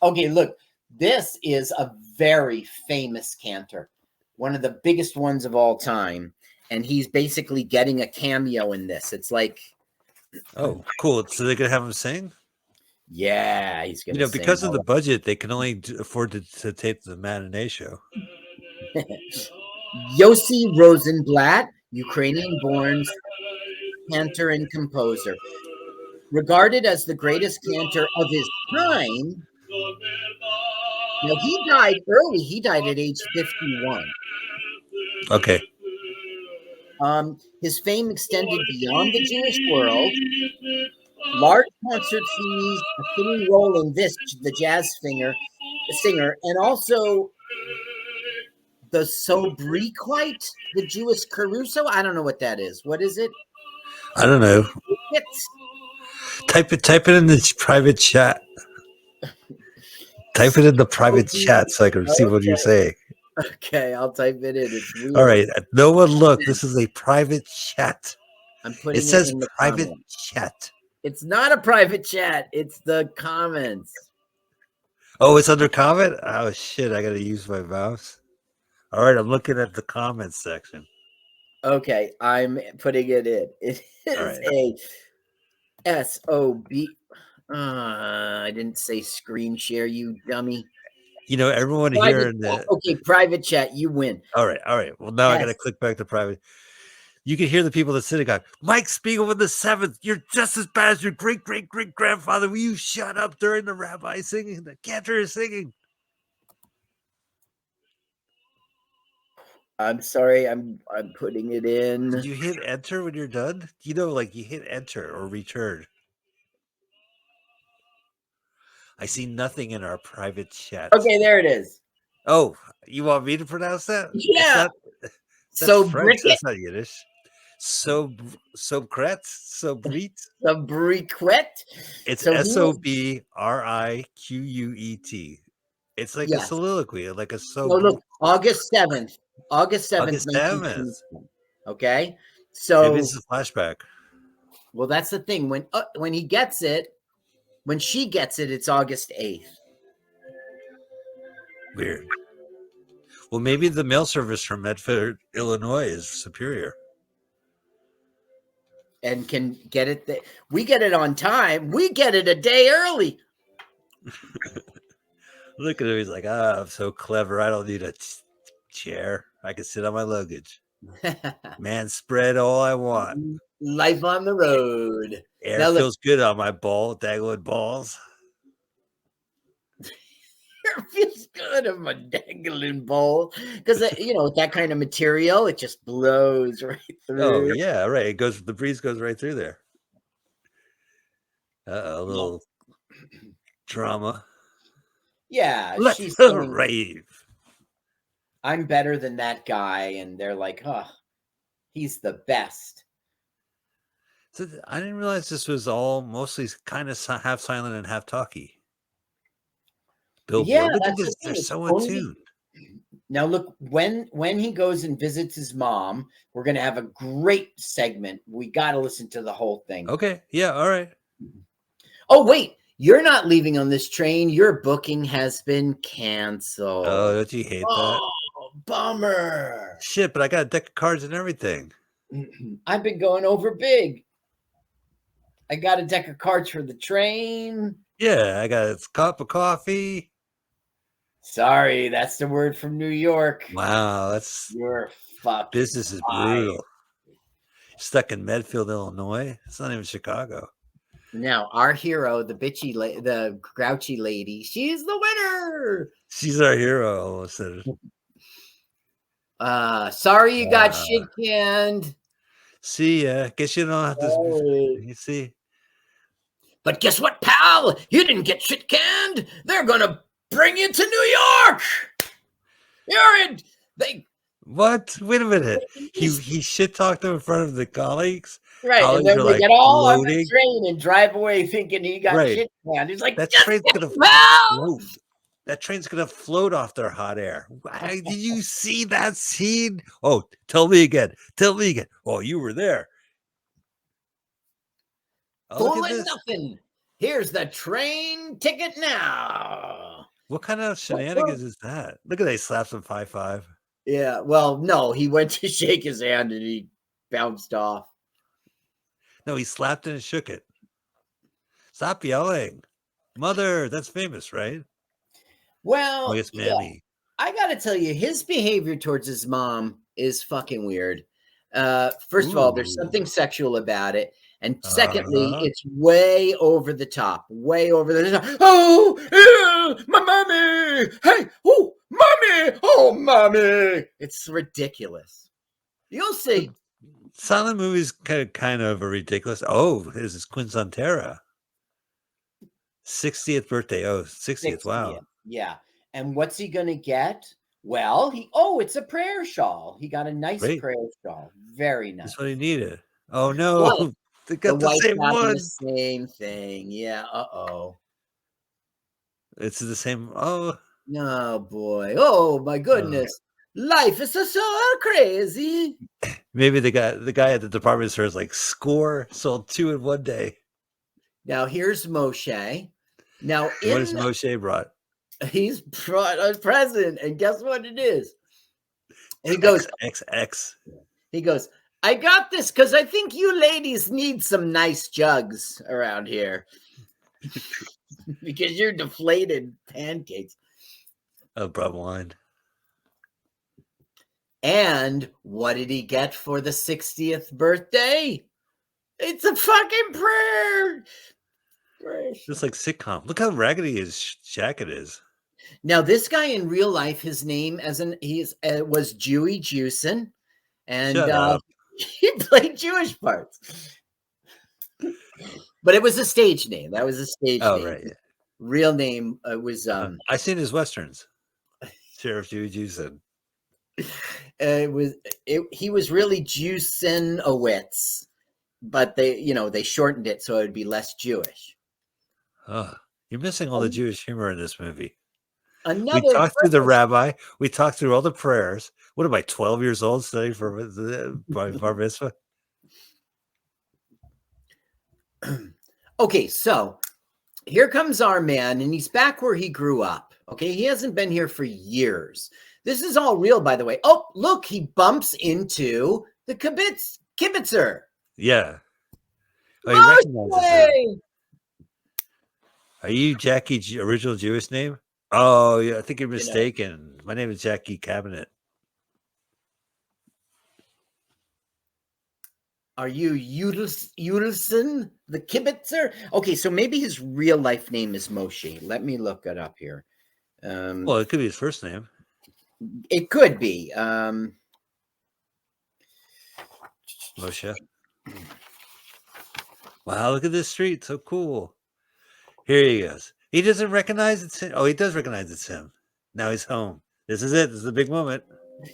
Okay, look, this is a very famous cantor, one of the biggest ones of all time. And he's basically getting a cameo in this. It's like, oh, cool. So they're going to have him sing? Yeah, he's going to sing. Because of the budget, they can only afford to tape the matinee show. Yossi Rosenblatt, Ukrainian-born cantor and composer, regarded as the greatest cantor of his time. Now, he died early. He died at age 51. Okay. His fame extended beyond the Jewish world. Large concert fees, a singing role in this, the jazz singer, and also the sobriquet, the Jewish Caruso. I don't know what that is. What is it? I don't know. Type it in the private chat. Type it in the private chat so I can see what you're saying. Okay, I'll type it in. It's weird. All right. No one look. This is a private chat. I'm putting it says in the private comments. Chat. It's not a private chat. It's the comments. Oh, it's under comment? Oh, shit. I got to use my mouse. All right. I'm looking at the comments section. Okay, I'm putting it in. It All is right. a SOB. I didn't say screen share, you dummy. Everyone here Private in chat. the. Okay, private chat. You win. All right. All right. Well, now I got to S. click back to private. You can hear the people in the synagogue. Mike Spiegelman the 7th. You're just as bad as your great great great grandfather. Will you shut up during the rabbi singing? The cantor is singing. I'm sorry. I'm putting it in. Did you hit enter when you're done? Like you hit enter or return. I see nothing in our private chat. Okay, there it is. Oh, you want me to pronounce that? Yeah. That's So French. bricket, That's not Yiddish. Sobret. briquette. It's So he was. SOBRIQUET. It's like a Yes. soliloquy, like a No, look, August 7th. August 7th, August 7th. 1927. Okay. Maybe So, it's a flashback. well, that's the thing. When he gets it, when she gets it, it's August 8th. Weird. Well, maybe the mail service from Medford, Illinois is superior. And can get it. We get it on time. We get it a day early. Look at him. He's like, I'm so clever. I don't need a chair. I can sit on my luggage. Man, spread all I want. Life on the road. Air Now, look, feels good on my dangling balls. it feels good on my dangling ball because that kind of material, it just blows right through. Oh yeah, right. The breeze goes right through there. A little drama. Yeah, Let's she's singing, rave. I'm better than that guy, and they're like, he's the best. So I didn't realize this was all mostly kind of half silent and half talky. Billboard. Yeah, Look at that's this. the thing. They're so in tune. Now look, when he goes and visits his mom, we're gonna have a great segment. We got to listen to the whole thing. Okay. Yeah. All right. Oh wait, you're not leaving on this train. Your booking has been canceled. Oh, don't you hate that? Oh, bummer. Shit, but I got a deck of cards and everything. I've been going over big. I got a deck of cards for the train. Yeah, I got a cup of coffee. Sorry, that's the word from New York. Wow, that's You're fucking business is brutal. Stuck in Medfield, Illinois. It's not even Chicago. Now, our hero, the grouchy lady, she's the winner. She's our hero, almost said. Sorry you got shit canned. See ya. Guess you don't have to. You see. But guess what, pal? You didn't get shit canned. They're gonna bring you to New York. What? Wait a minute. He shit talked them in front of the colleagues. Right, colleagues and then they get all on floating. the train and drive away thinking he got shit canned. He's like, that train's gonna float. That train's gonna float off their hot air. Did you see that scene? Oh, tell me again. Oh, you were there. Fooling nothing. Here's the train ticket now. What kind of shenanigans is that? Look at that. He slaps him 5-5. Yeah, well, no, he went to shake his hand and he bounced off. No, he slapped it and shook it. Stop yelling. Mother, that's famous, right? Well, I guess Mammy. Yeah, I gotta tell you, his behavior towards his mom is fucking weird. First of all, there's something sexual about it. And secondly, it's way over the top. Way over the top. Oh, my mommy. Hey, oh, mommy. Oh, mommy. It's ridiculous. You'll see. Silent movies kind of are ridiculous. Oh, this is Quinzantera. 60th birthday. Oh, 60th. Wow. Yeah. And what's he going to get? Well, it's a prayer shawl. He got a nice prayer shawl. Very nice. That's what he needed. Oh, no. But they got the same one. The same thing. Yeah. Uh-oh. It's the same. Oh. No, boy. Oh, my goodness. Life is so crazy. Maybe the guy at the department store is like, score, sold 2 in one day. Now, here's Moshe. Now, what has Moshe brought? He's president, and guess what it is? He goes, XXX. he goes, I got this because I think you ladies need some nice jugs around here because you're deflated pancakes. Oh, bottom line. And what did he get for the 60th birthday? It's a fucking prayer. Just like sitcom. Look how raggedy his jacket is. Now, this guy in real life, his name was Jewy Jewson, and Shut up. he played Jewish parts. But it was a stage name. That was a stage Oh, name. right. Yeah. Real name was I seen his westerns. Sheriff Jewy Jewson. He was really Jewsonowitz, but they shortened it so it would be less Jewish. Oh, you're missing all the Jewish humor in this movie. Another We talked through the rabbi. We talked through all the prayers. What am I, 12 years old studying for bar mitzvah? Okay, so here comes our man, and he's back where he grew up. Okay, he hasn't been here for years. This is all real, by the way. Oh, look, he bumps into the kibitzer. Yeah. Oh, he recognizes him. Are you Jackie's original Jewish name? Oh, yeah, I think you're mistaken. My name is Jackie Cabinet. Are you Yudelson, the kibitzer? Okay, so maybe his real life name is Moshe. Let me look it up here. Well, it could be his first name. It could be. Moshe. Wow, look at this street. So cool. Here he goes. He doesn't recognize it's him. Oh, he does recognize it's him. Now he's home. This is it. This is the big moment.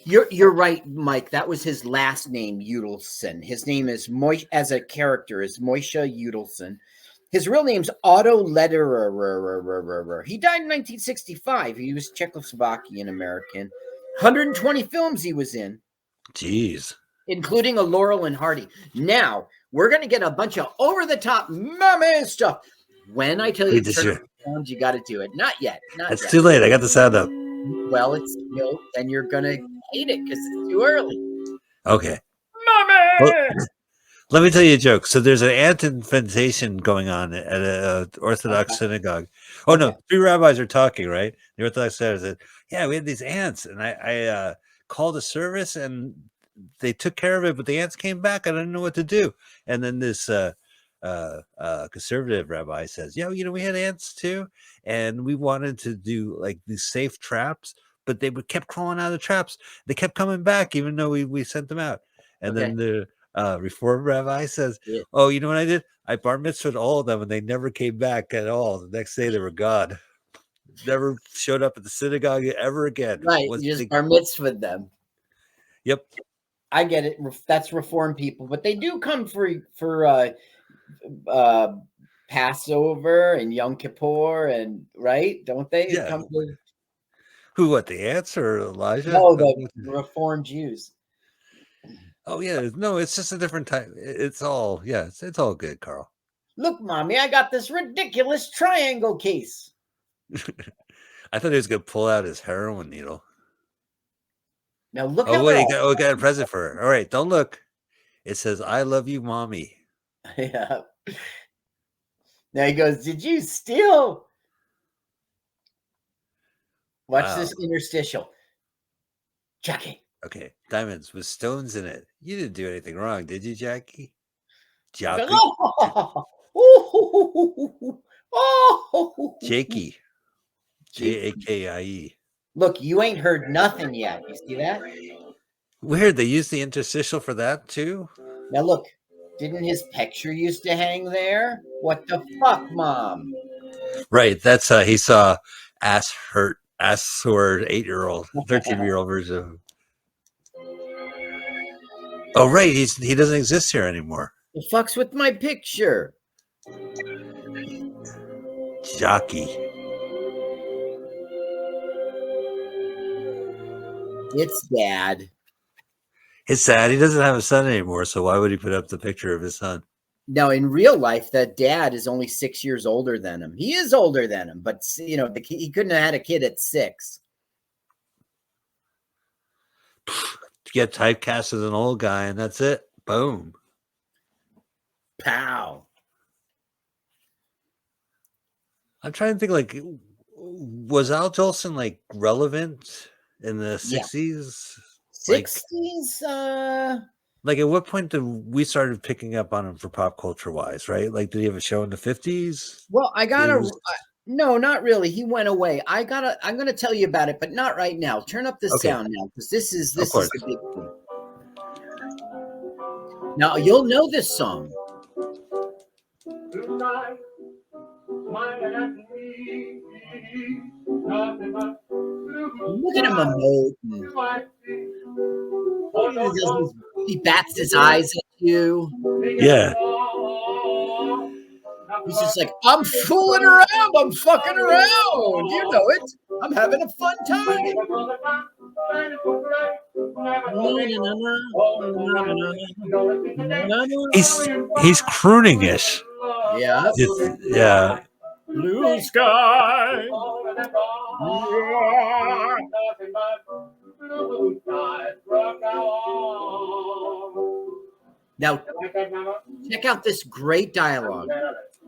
You're right, Mike. That was his last name, Udelson. His name is as a character is Moshe Udelson. His real name's Otto Lederer. He died in 1965. He was Czechoslovakian American. 120 films he was in. Jeez. Including a Laurel and Hardy. Now, we're going to get a bunch of over-the-top mummy stuff. When I tell you to turn sound, you got to do it. Not yet. It's too late. I got the sound up. Well, then you're going to hate it because it's too early. Okay. Mummy! Well, let me tell you a joke. So there's an ant infantation going on at an Orthodox synagogue. Oh, no. 3 rabbis are talking, right? The Orthodox said, yeah, we had these ants. And I called a service and they took care of it, but the ants came back. I didn't know what to do. And then this conservative rabbi says, yeah, we had ants too. And we wanted to do like these safe traps, but they kept crawling out of the traps. They kept coming back, even though we sent them out. And then the Reform rabbi says, oh, you know what I did? I bar mitzvahed all of them and they never came back at all. The next day they were gone. Never showed up at the synagogue ever again. Right. You just bar mitzvahed them. Yep. I get it. That's Reform people, but they do come for Passover and Yom Kippur and right, don't they? Yeah. Come to... Who? What? The ants or Elijah? No, the Reform Jews. Oh yeah, no, it's just a different type. It's all it's all good, Carl. Look, mommy, I got this ridiculous triangle case. I thought he was gonna pull out his heroin needle. Now look. Oh wait, he got a present for her. All right, don't look. It says, "I love you, mommy." Yeah. Now he goes, did you steal? Watch this interstitial. Jackie. Okay. Diamonds with stones in it. You didn't do anything wrong, did you, Jackie? Jackie. Jakey. Jakie. Look, you ain't heard nothing yet. You see that? Weird. They used the interstitial for that too? Now look. Didn't his picture used to hang there? What the fuck, Mom? Right. That's he saw ass sore 8-year-old, 13-year-old version of him. Oh, right. He doesn't exist here anymore. The fuck's with my picture? Jockey. It's Dad. It's sad. He doesn't have a son anymore, so why would he put up the picture of his son? Now, in real life, that dad is only 6 years older than him. He is older than him, but he couldn't have had a kid at 6. Get typecast as an old guy, and that's it. Boom. Pow. I'm trying to think, like, was Al Jolson like relevant in the Yeah. 60s? 60s. Like, at what point did we started picking up on him for pop culture wise, right? Like, did he have a show in the 50s? Well, I gotta. was- No, not really. He went away. I'm gonna tell you about it, but not right now. Turn up the Okay. sound now, because this is course. the big thing. Now you'll know this song. Tonight, smiling at me, nothing but blue Look at him emoting. skies I see. He bats his eyes at you. Yeah. He's just like, I'm fooling around. I'm fucking around. You know it. I'm having a fun time. He's crooning-ish. Yeah. Yeah. Blue sky. Now, check out this great dialogue.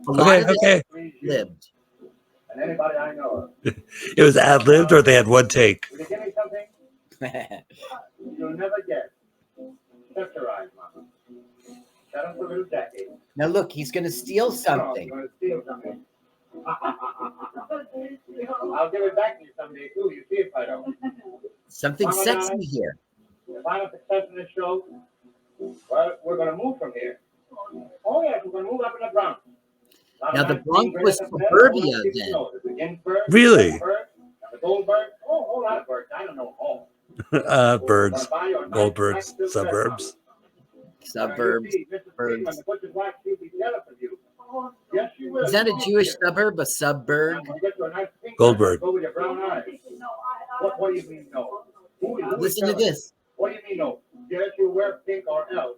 A lot of this lived. And anybody I know of. It was ad-libbed, or they had one take? Will you give me something? You'll never guess. Shut your eyes, Mama. Shut up for a little decade. Now look, he's going to steal something. I'm going to steal something. I'll give it back to you someday, too. You see if I don't. Something sexy here. If I'm a success in this show, well, we're going to move from here. Oh, yes, we're going to move up in the Bronx. Now, the Bronx was suburbia then. Really? The Goldberg. Oh, a whole lot of birds. I don't know all. Birds. Goldberg's suburbs. Suburbs. Birds. Yes, you will. Is that a Jewish suburb, a suburb? Goldberg. Go with your brown eyes. What do you mean no? Who is Listen to telling you? this. What do you mean no? Yes, you wear pink or else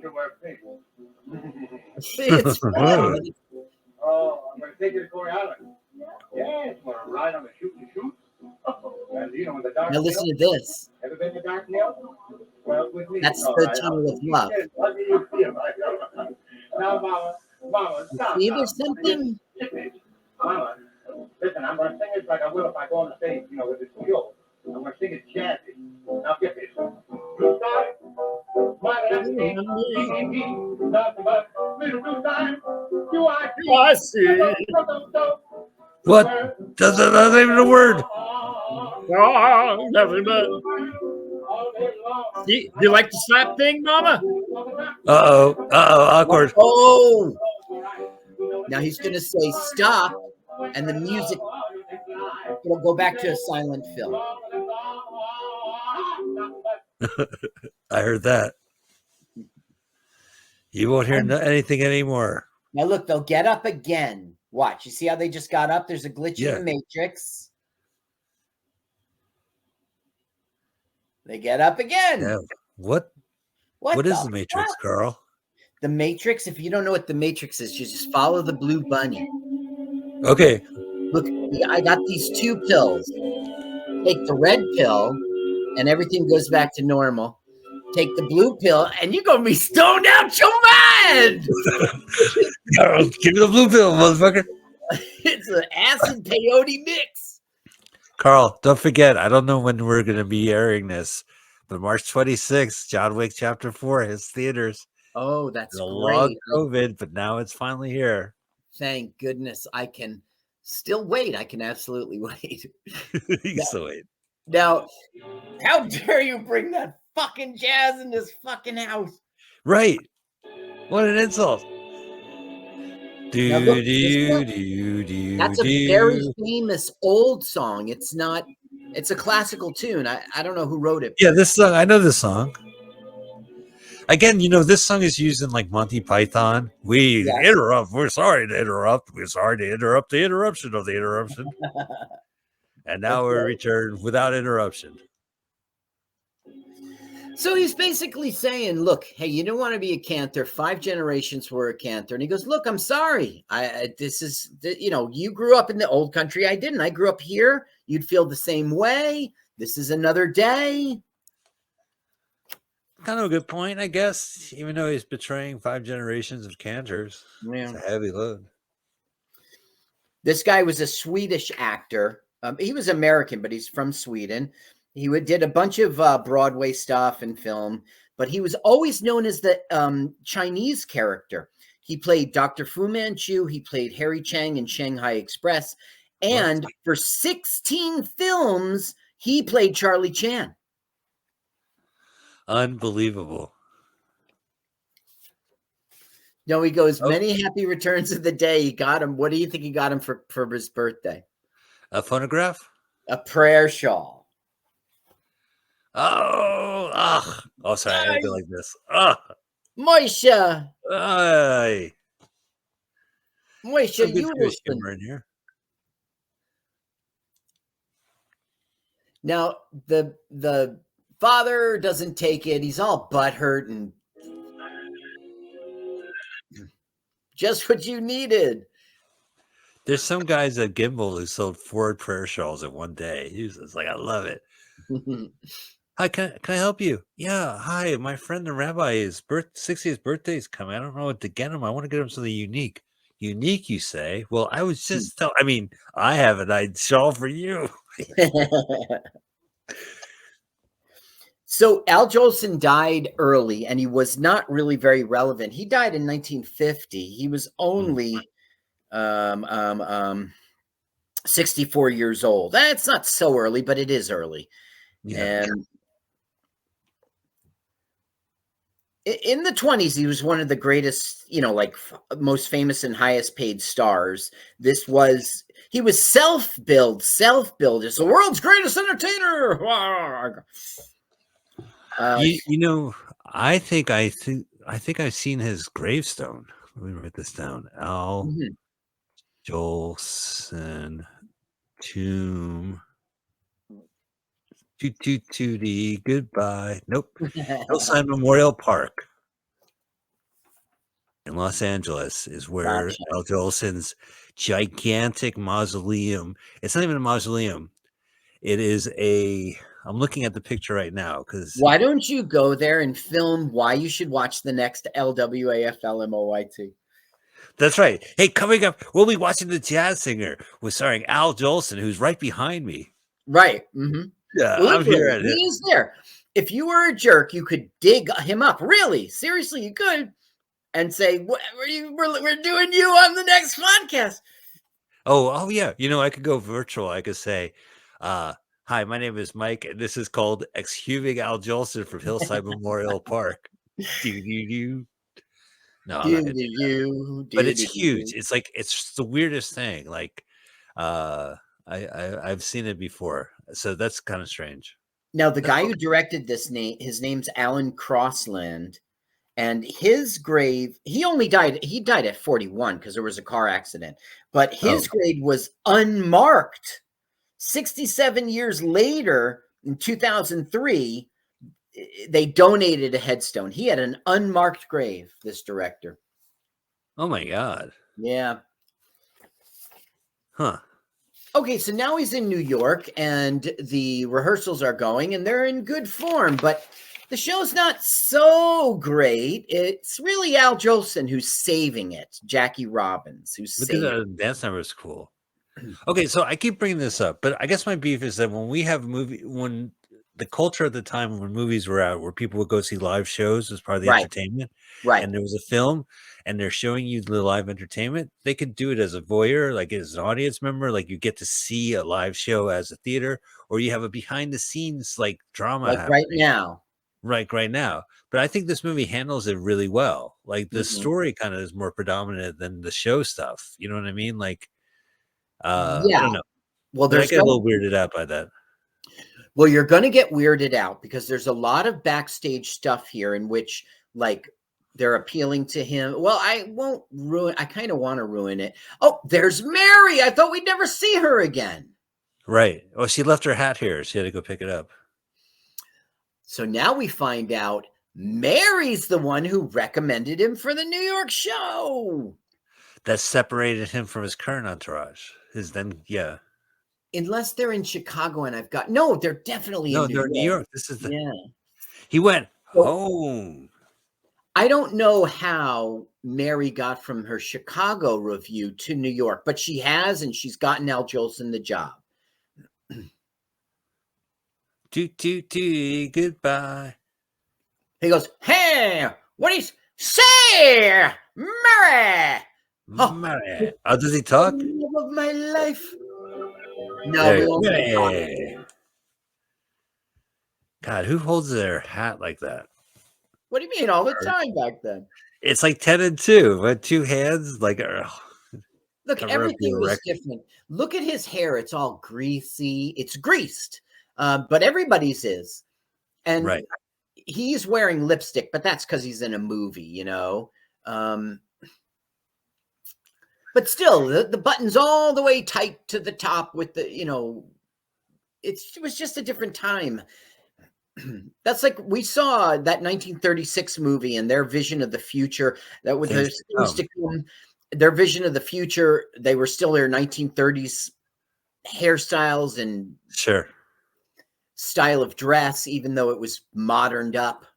you wear pink. It's funny. Oh, I'm going to take you to Corey Island. Yes, I'm going to ride on the shoot. And you know, in the dark. Now listen to this. Ever been to Dark Hill? Well, with me. That's all the right. tunnel of love. What do you feel like? Now, Mama, stop. See, there's something. Mama, listen, I'm going to sing it like I will if I go on the stage, you know, with this show. I'm going to sing it jazzy. Now get this. Blue sky, smiling at me, nothing but little blue sky. I see. What? That's not even a word. Oh, nothing but. You like the slap thing, Mama? Awkward. Oh! Now he's going to say stop, and the music will go back to a silent film. I heard that. You won't hear anything anymore. Now look, they'll get up again. Watch. You see how they just got up? There's a glitch in the matrix. They get up again. Yeah. What is the Matrix, fuck? Carl? The Matrix, if you don't know what the Matrix is, you just follow the blue bunny. Okay. Look, I got these 2 pills. Take the red pill, and everything goes back to normal. Take the blue pill, and you're going to be stoned out your mind. Carl, give me the blue pill, motherfucker. It's an acid peyote mix. Carl, don't forget, I don't know when we're going to be airing this, but March 26th, John Wick Chapter 4 hits theaters. Oh, that's a great. long COVID, but now it's finally here. Thank goodness I can still wait. I can absolutely wait. You can still wait. Now, how dare you bring that fucking jazz in this fucking house? Right. What an insult. Now look, that's a very famous old song. It's a classical tune. I don't know who wrote it. Yeah, this song, I know this song. Again, you know, this song is used in like Monty Python. Interrupt. We're sorry to interrupt. We're sorry to interrupt the interruption of the interruption. And now we're returned without interruption. So he's basically saying, look, hey, you don't want to be a cantor. 5 generations were a cantor. And he goes, look, I'm sorry. This is, you grew up in the old country. I didn't. I grew up here. You'd feel the same way. This is another day. Kind of a good point, I guess, even though he's betraying 5 generations of cantors. Yeah. It's a heavy load. This guy was a Swedish actor. He was American, but he's from Sweden. He did a bunch of Broadway stuff and film, but he was always known as the Chinese character. He played Dr. Fu Manchu. He played Harry Chang in Shanghai Express. And for 16 films, he played Charlie Chan. Unbelievable. No, he goes, many happy returns of the day. He got him. What do you think he got him for his birthday? A phonograph? A prayer shawl. Oh, sorry. I go like this. Moisha. Aye. Moisha, you listen. In here. Now, the father doesn't take it. He's all butthurt and just what you needed. There's some guys at Gimbal who sold 4 prayer shawls in one day. He was just like, I love it. Hi, can I help you? Yeah, hi, my friend the rabbi, his 60th birthday is coming. I don't know what to get him. I want to get him something unique. Unique, you say? Well, I was just I have a nice shawl for you. So Al Jolson died early, and he was not really very relevant. He died in 1950. He was only 64 years old. That's not so early, but it is early. Yeah. And in the 20s, he was one of the greatest, most famous and highest paid stars. He was self-billed as the world's greatest entertainer. I think I've seen his gravestone. Let me write this down. Al Jolson tomb. Tootie, goodbye. Nope. Hillside Memorial Park in Los Angeles is where Al Jolson's gigantic mausoleum. It's not even a mausoleum. It is I'm looking at the picture right now because. Why don't you go there and film why you should watch the next LWAFLMOYT? That's right. Hey, coming up, we'll be watching The Jazz Singer with starring Al Jolson, who's right behind me. Right. Mm-hmm. Yeah, I'm here. He is there. If you were a jerk, you could dig him up. Really, seriously, you could, and say, "We're doing you on the next podcast." Oh yeah. I could go virtual. I could say, "Hi, my name is Mike, and this is called Exhuming Al Jolson from Hillside Memorial Park." No, but it's huge. It's like it's the weirdest thing. Like, I've seen it before, so that's kind of strange. Now, the guy who directed his name's Alan Crossland, and his grave, he died at 41 because there was a car accident, but his grave was unmarked. 67 years later, in 2003, they donated a headstone. He had an unmarked grave, this director. Oh my God. Yeah. Huh. Okay, so now he's in New York and the rehearsals are going and they're in good form, but the show's not so great. It's really Al Jolson who's saving it. Jackie Robbins who's saving it. Look at that dance number is cool. Okay, so I keep bringing this up, but I guess my beef is that when we have when the culture at the time when movies were out, where people would go see live shows as part of the entertainment, right? And there was a film, and they're showing you the live entertainment. They could do it as a voyeur, like as an audience member, like you get to see a live show as a theater, or you have a behind the scenes like drama, like right now. But I think this movie handles it really well. Like the story kind of is more predominant than the show stuff. You know what I mean? Like, I don't know. Well, I get a little weirded out by that. Well, you're going to get weirded out because there's a lot of backstage stuff here in which, like, they're appealing to him. Well, I won't ruin. I kind of want to ruin it. Oh, there's Mary. I thought we'd never see her again. Right. Well, she left her hat here. She had to go pick it up. So now we find out Mary's the one who recommended him for the New York show. That separated him from his current entourage. Yeah. Unless they're in Chicago and no, they're definitely No, in New they're in New York. York. Yeah. He went So- home. I don't know how Mary got from her Chicago review to New York, but she has, and she's gotten Al Jolson the job. Goodbye. He goes, "Hey, what do you say, Mary? Oh, Mary. Oh, does he talk? love of my life." No, There we you won't go. be talking. Mary. God, who holds their hat like that? What do you mean all the time back then? It's like 10 and 2, but 2 hands, like Look, cover up everything your was record. different. Look at his hair; it's all greasy. It's greased, but everybody's is, and Right. he's wearing lipstick, but that's because he's in a movie, But still, the button's all the way tight to the top with the, it was just a different time. That's like we saw that 1936 movie and their vision of the future. That was Things to come. their vision of the future. They were still their 1930s hairstyles and Sure. style of dress, even though it was moderned up.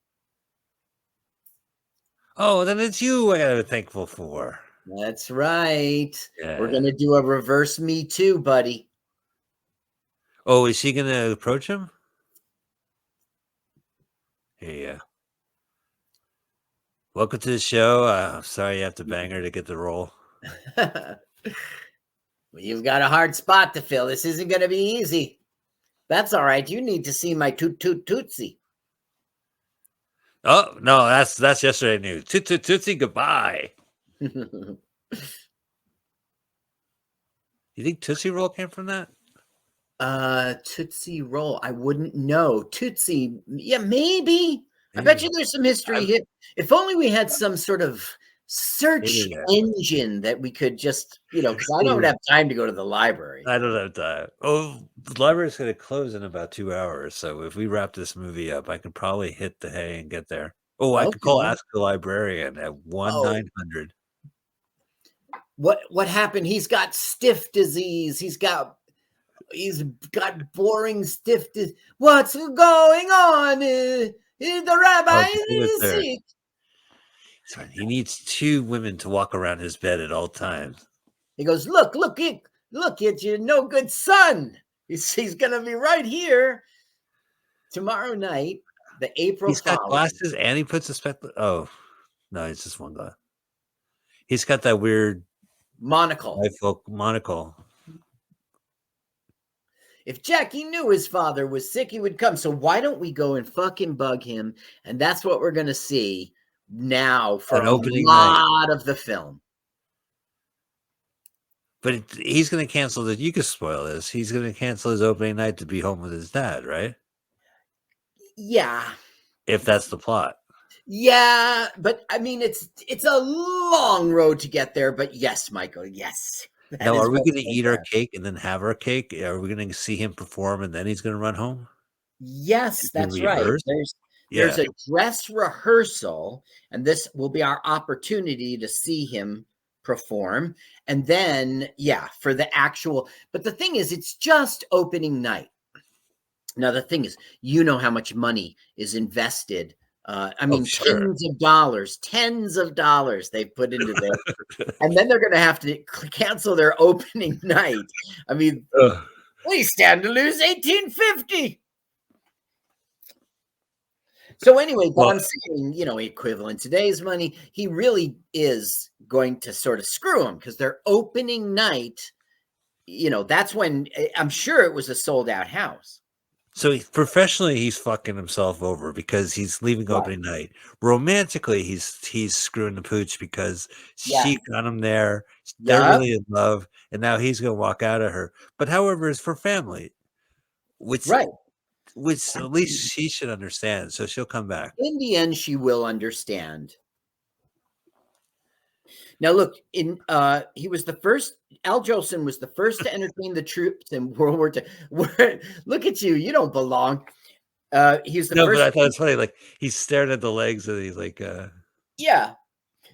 Oh, then it's you I gotta be thankful for. That's right. Yeah. We're gonna do a reverse Me Too, buddy. Oh, is she gonna approach him? Yeah. Welcome to the show. I'm sorry you have to bang her to get the role. Well, you've got a hard spot to fill. This isn't going to be easy. That's all right. You need to see my tootsie. Oh no, that's yesterday news. Tootsie, goodbye. You think Tootsie Roll came from that? Tootsie Roll. I wouldn't know. Tootsie. Yeah, maybe. I bet you there's some history here. If only we had some sort of search engine that we could just, because I don't have time to go to the library. I don't have time. Oh, the library's going to close in about 2 hours. So if we wrap this movie up, I can probably hit the hay and get there. Oh, I could call Ask the Librarian at 1-900. What happened? He's got stiff disease. He's got boring stiff disease. What's going on? The rabbi is sick. He needs 2 women to walk around his bed at all times. He goes, look at your no good son. He's gonna be right here tomorrow night. The April. He's got glasses and he puts a spectacle. Oh no, it's just one glass. He's got that weird monocle. Monocle. If Jackie knew his father was sick, he would come. So why don't we go and fucking bug him? And that's what we're gonna see now for an opening lot of the film. But he's going to cancel you can spoil this. He's going to cancel his opening night to be home with his dad, right? Yeah. If that's the plot. Yeah, but I mean, it's a long road to get there. But yes, Michael, yes. Now, are we going to eat our cake and then have our cake? Are we going to see him perform and then he's going to run home? Yes, that's right. There's a dress rehearsal, and this will be our opportunity to see him perform. And then, for the actual, but the thing is, it's just opening night. Now, the thing is, how much money is invested. Tens of dollars they've put into this. And then they're going to have to cancel their opening night. I mean, we stand to lose $1,850. So anyway, but I'm saying, equivalent today's money, he really is going to sort of screw them because their opening night, that's when I'm sure it was a sold out house. So professionally, he's fucking himself over because he's leaving opening night. Romantically, he's screwing the pooch because she got him there. They're really in love, and now he's going to walk out of her. But however, it's for family, which at least she should understand. So she'll come back. In the end, she will understand. Now, look, he was the first. Al Jolson was the first to entertain the troops in World War II. Look at you. You don't belong. He's the No, but first. I thought it's funny. Like he's staring at the legs and he's like, Yeah.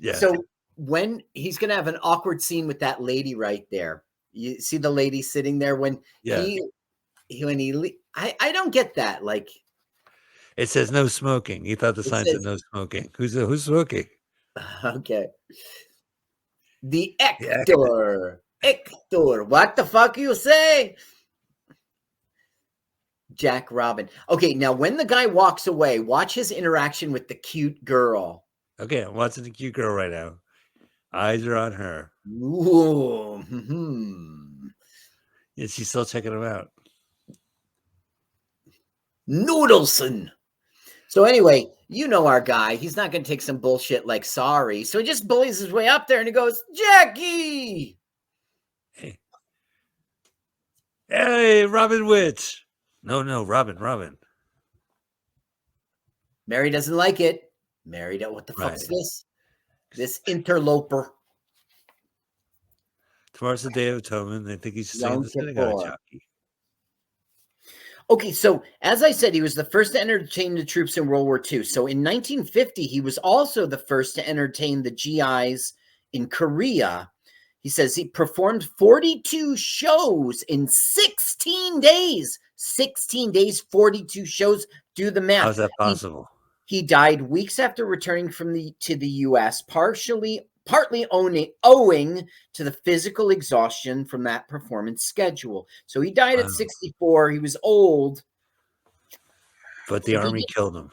yeah. So when he's gonna have an awkward scene with that lady right there. You see the lady sitting there when Yeah. I don't get that. Like It says no smoking. He thought the it sign said says, no smoking. Who's smoking? okay. The Yeah. Hector. What the fuck you say? Jack Robin. Okay, now when the guy walks away, watch his interaction with the cute girl. Okay, I'm watching the cute girl right now. Eyes are on her. Ooh. And she's still checking him out. Noodleson. So anyway, you know our guy. He's not going to take some bullshit like sorry. So he just bullies his way up there and he goes, Jackie. Hey, Robin Witch. No, Robin. Mary doesn't like it. Mary, what the fuck's this? This interloper. Tomorrow's the Day of Atonement. They think he's singing Yom the synagogue Kippur. jockey. Okay, so as I said, he was the first to entertain the troops in World War II. So in 1950, he was also the first to entertain the GIs in Korea. He says he performed 42 shows in 16 days. 16 days, 42 shows. Do the math. How's that possible? He died weeks after returning to the U.S., partly owing to the physical exhaustion from that performance schedule. So he died at 64. He was old. But the army killed him.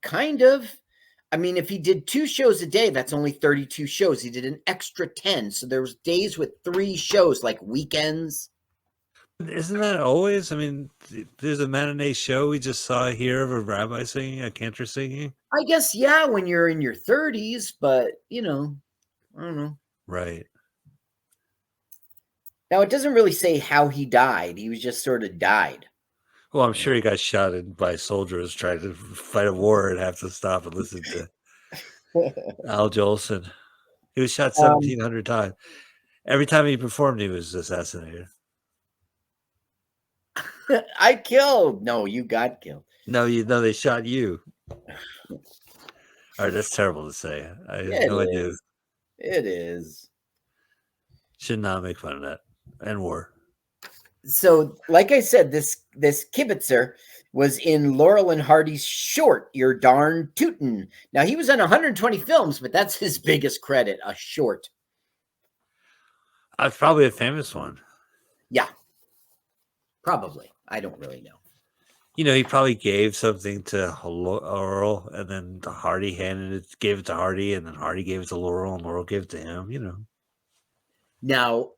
Kind of. I mean, if he did 2 shows a day, that's only 32 shows. He did an extra 10. So there was days with 3 shows, like weekends. Isn't that always? I mean, there's a matinee show we just saw here of a rabbi singing, a cantor singing. I guess, yeah, when you're in your 30s, but, I don't know. Right. Now, it doesn't really say how he died. He was just sort of died. Well, I'm sure he got shot by soldiers trying to fight a war and have to stop and listen to Al Jolson. He was shot 1,700 times. Every time he performed, he was assassinated. I killed. No, you got killed. No, they shot you. All right, that's terrible to say. I have no idea. It is. Should not make fun of that. And war. So, like I said, this kibitzer was in Laurel and Hardy's short, You're Darn Tootin'. Now, he was on 120 films, but that's his biggest credit, a short. Probably a famous one. Yeah. Probably. I don't really know. He probably gave something to Laurel, and then Hardy gave it to Hardy, and then Hardy gave it to Laurel, and Laurel gave it to him, Now,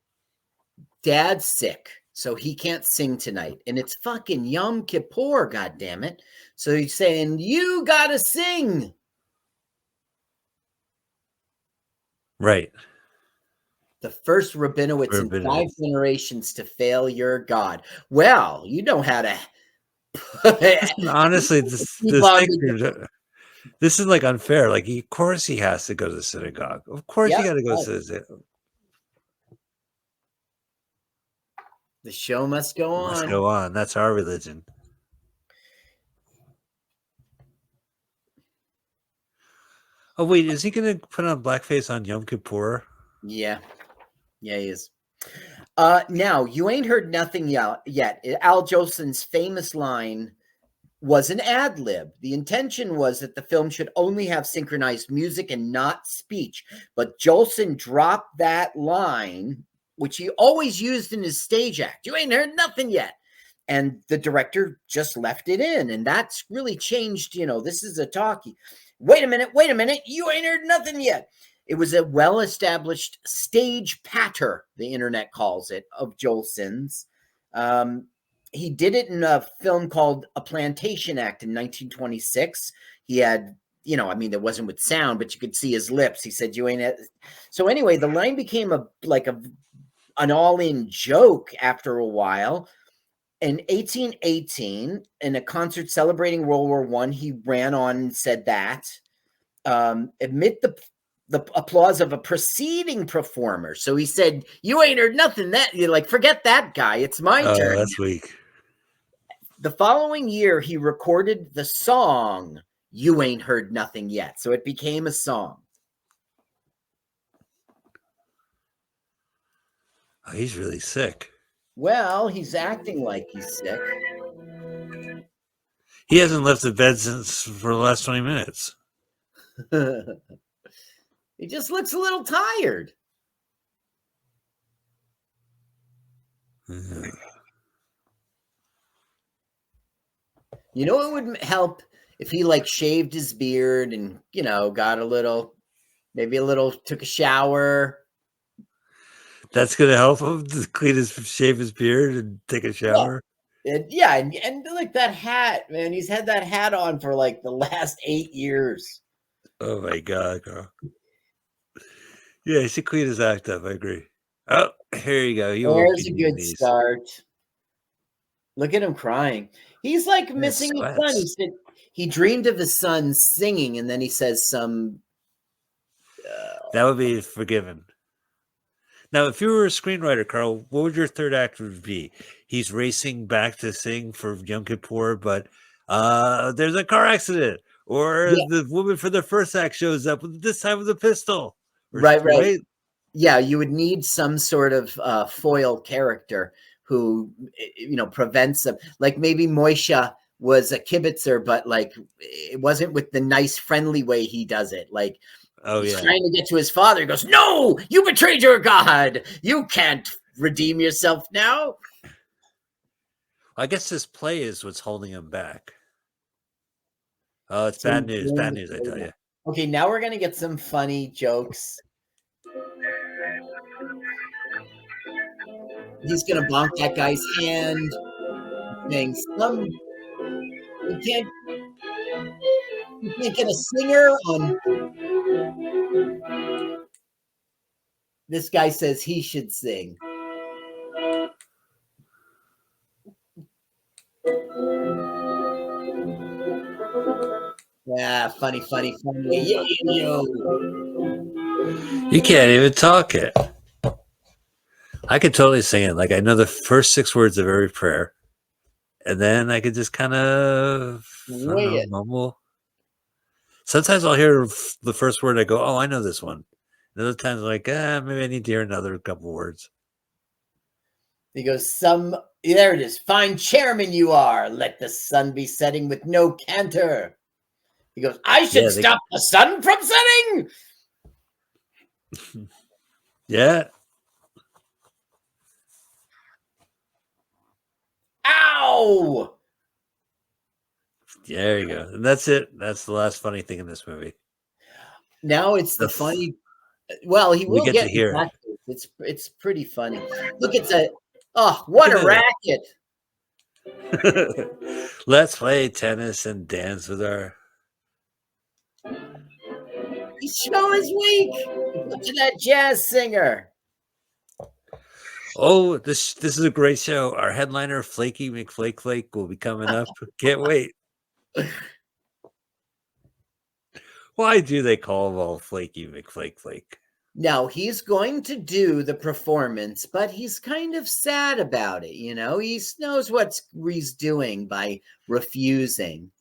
Dad's sick, so he can't sing tonight. And it's fucking Yom Kippur, goddammit. So he's saying, you gotta sing. Right. The first Rabinowitz in 5 generations to fail your God. Well, you know how to. Honestly, this is like unfair. Like, of course he has to go to the synagogue. Of course you got to go to the synagogue. The show must go on. Must go on. That's our religion. Oh, wait, is he going to put on blackface on Yom Kippur? Yeah. Yeah, he is. Now, you ain't heard nothing yet. Al Jolson's famous line was an ad lib. The intention was that the film should only have synchronized music and not speech. But Jolson dropped that line, which he always used in his stage act. You ain't heard nothing yet. And the director just left it in. And that's really changed. This is a talkie. Wait a minute. You ain't heard nothing yet. It was a well-established stage patter, the internet calls it, of Jolson's. He did it in a film called A Plantation Act in 1926. He had, it wasn't with sound, but you could see his lips. He said, you ain't. So anyway, the line became an all-in joke after a while. In 1818, in a concert celebrating World War I, he ran on and said that. Amid the applause of a preceding performer. So he said, you ain't heard nothing. That you're like, forget that guy. It's my turn. That's weak. The following year, he recorded the song "You Ain't Heard Nothing Yet," so it became a song. Oh, he's really sick. Well, he's acting like he's sick. He hasn't left the bed since for the last 20 minutes. He just looks a little tired. Yeah. You know, it would help if he like shaved his beard and, you know, got a little, maybe a little, took a shower. That's gonna help him to clean his shave his beard and take a shower. Yeah, and like that hat, man. He's had that hat on for like the last 8 years. Oh my god, Carl. Yeah, he should clean his act up. I agree. Oh, here you go. You There's a good start. Look at him crying. He's like missing his son. He said he dreamed of his son singing, and then he says some. That would be forgiven. Now, if you were a screenwriter, Carl, what would your third act would be? He's racing back to sing for Yom Kippur, but there's a car accident, or the woman for the first act shows up this time with a pistol. Right. Yeah, you would need some sort of foil character who, you know, prevents them. Like maybe Moishe was a kibitzer, but like it wasn't with the nice, friendly way he does it. Like. He's trying to get to his father. He goes, "No, you betrayed your God. You can't redeem yourself now." I guess this play is what's holding him back. Oh, it's bad news. Bad news, I tell you. Okay, now we're going to get some funny jokes. He's going to bonk that guy's hand. Saying, you can't get a singer on... This guy says he should sing. Yeah, funny. Yo. You can't even talk it. I could totally sing it. Like I know the first 6 words of every prayer. And then I could just kind of mumble. Sometimes I'll hear the first word. I go, "Oh, I know this one." And other times, I'm like, maybe I need to hear another couple words. He goes, there it is. "Fine chairman you are. Let the sun be setting with no canter." He goes, "I should stop the sun from setting." Yeah. Ow! There you go. And that's it. That's the last funny thing in this movie. Now it's the funny. Well, he will get to hear it. It's pretty funny. Look, what a racket! Let's play tennis and dance with our. His show is weak. Look to that jazz singer. Oh, this is a great show. Our headliner, Flaky McFlake will be coming up. Can't wait. Why do they call him all Flaky McFlake? Now he's going to do the performance, but he's kind of sad about it. You know, he knows what he's doing by refusing.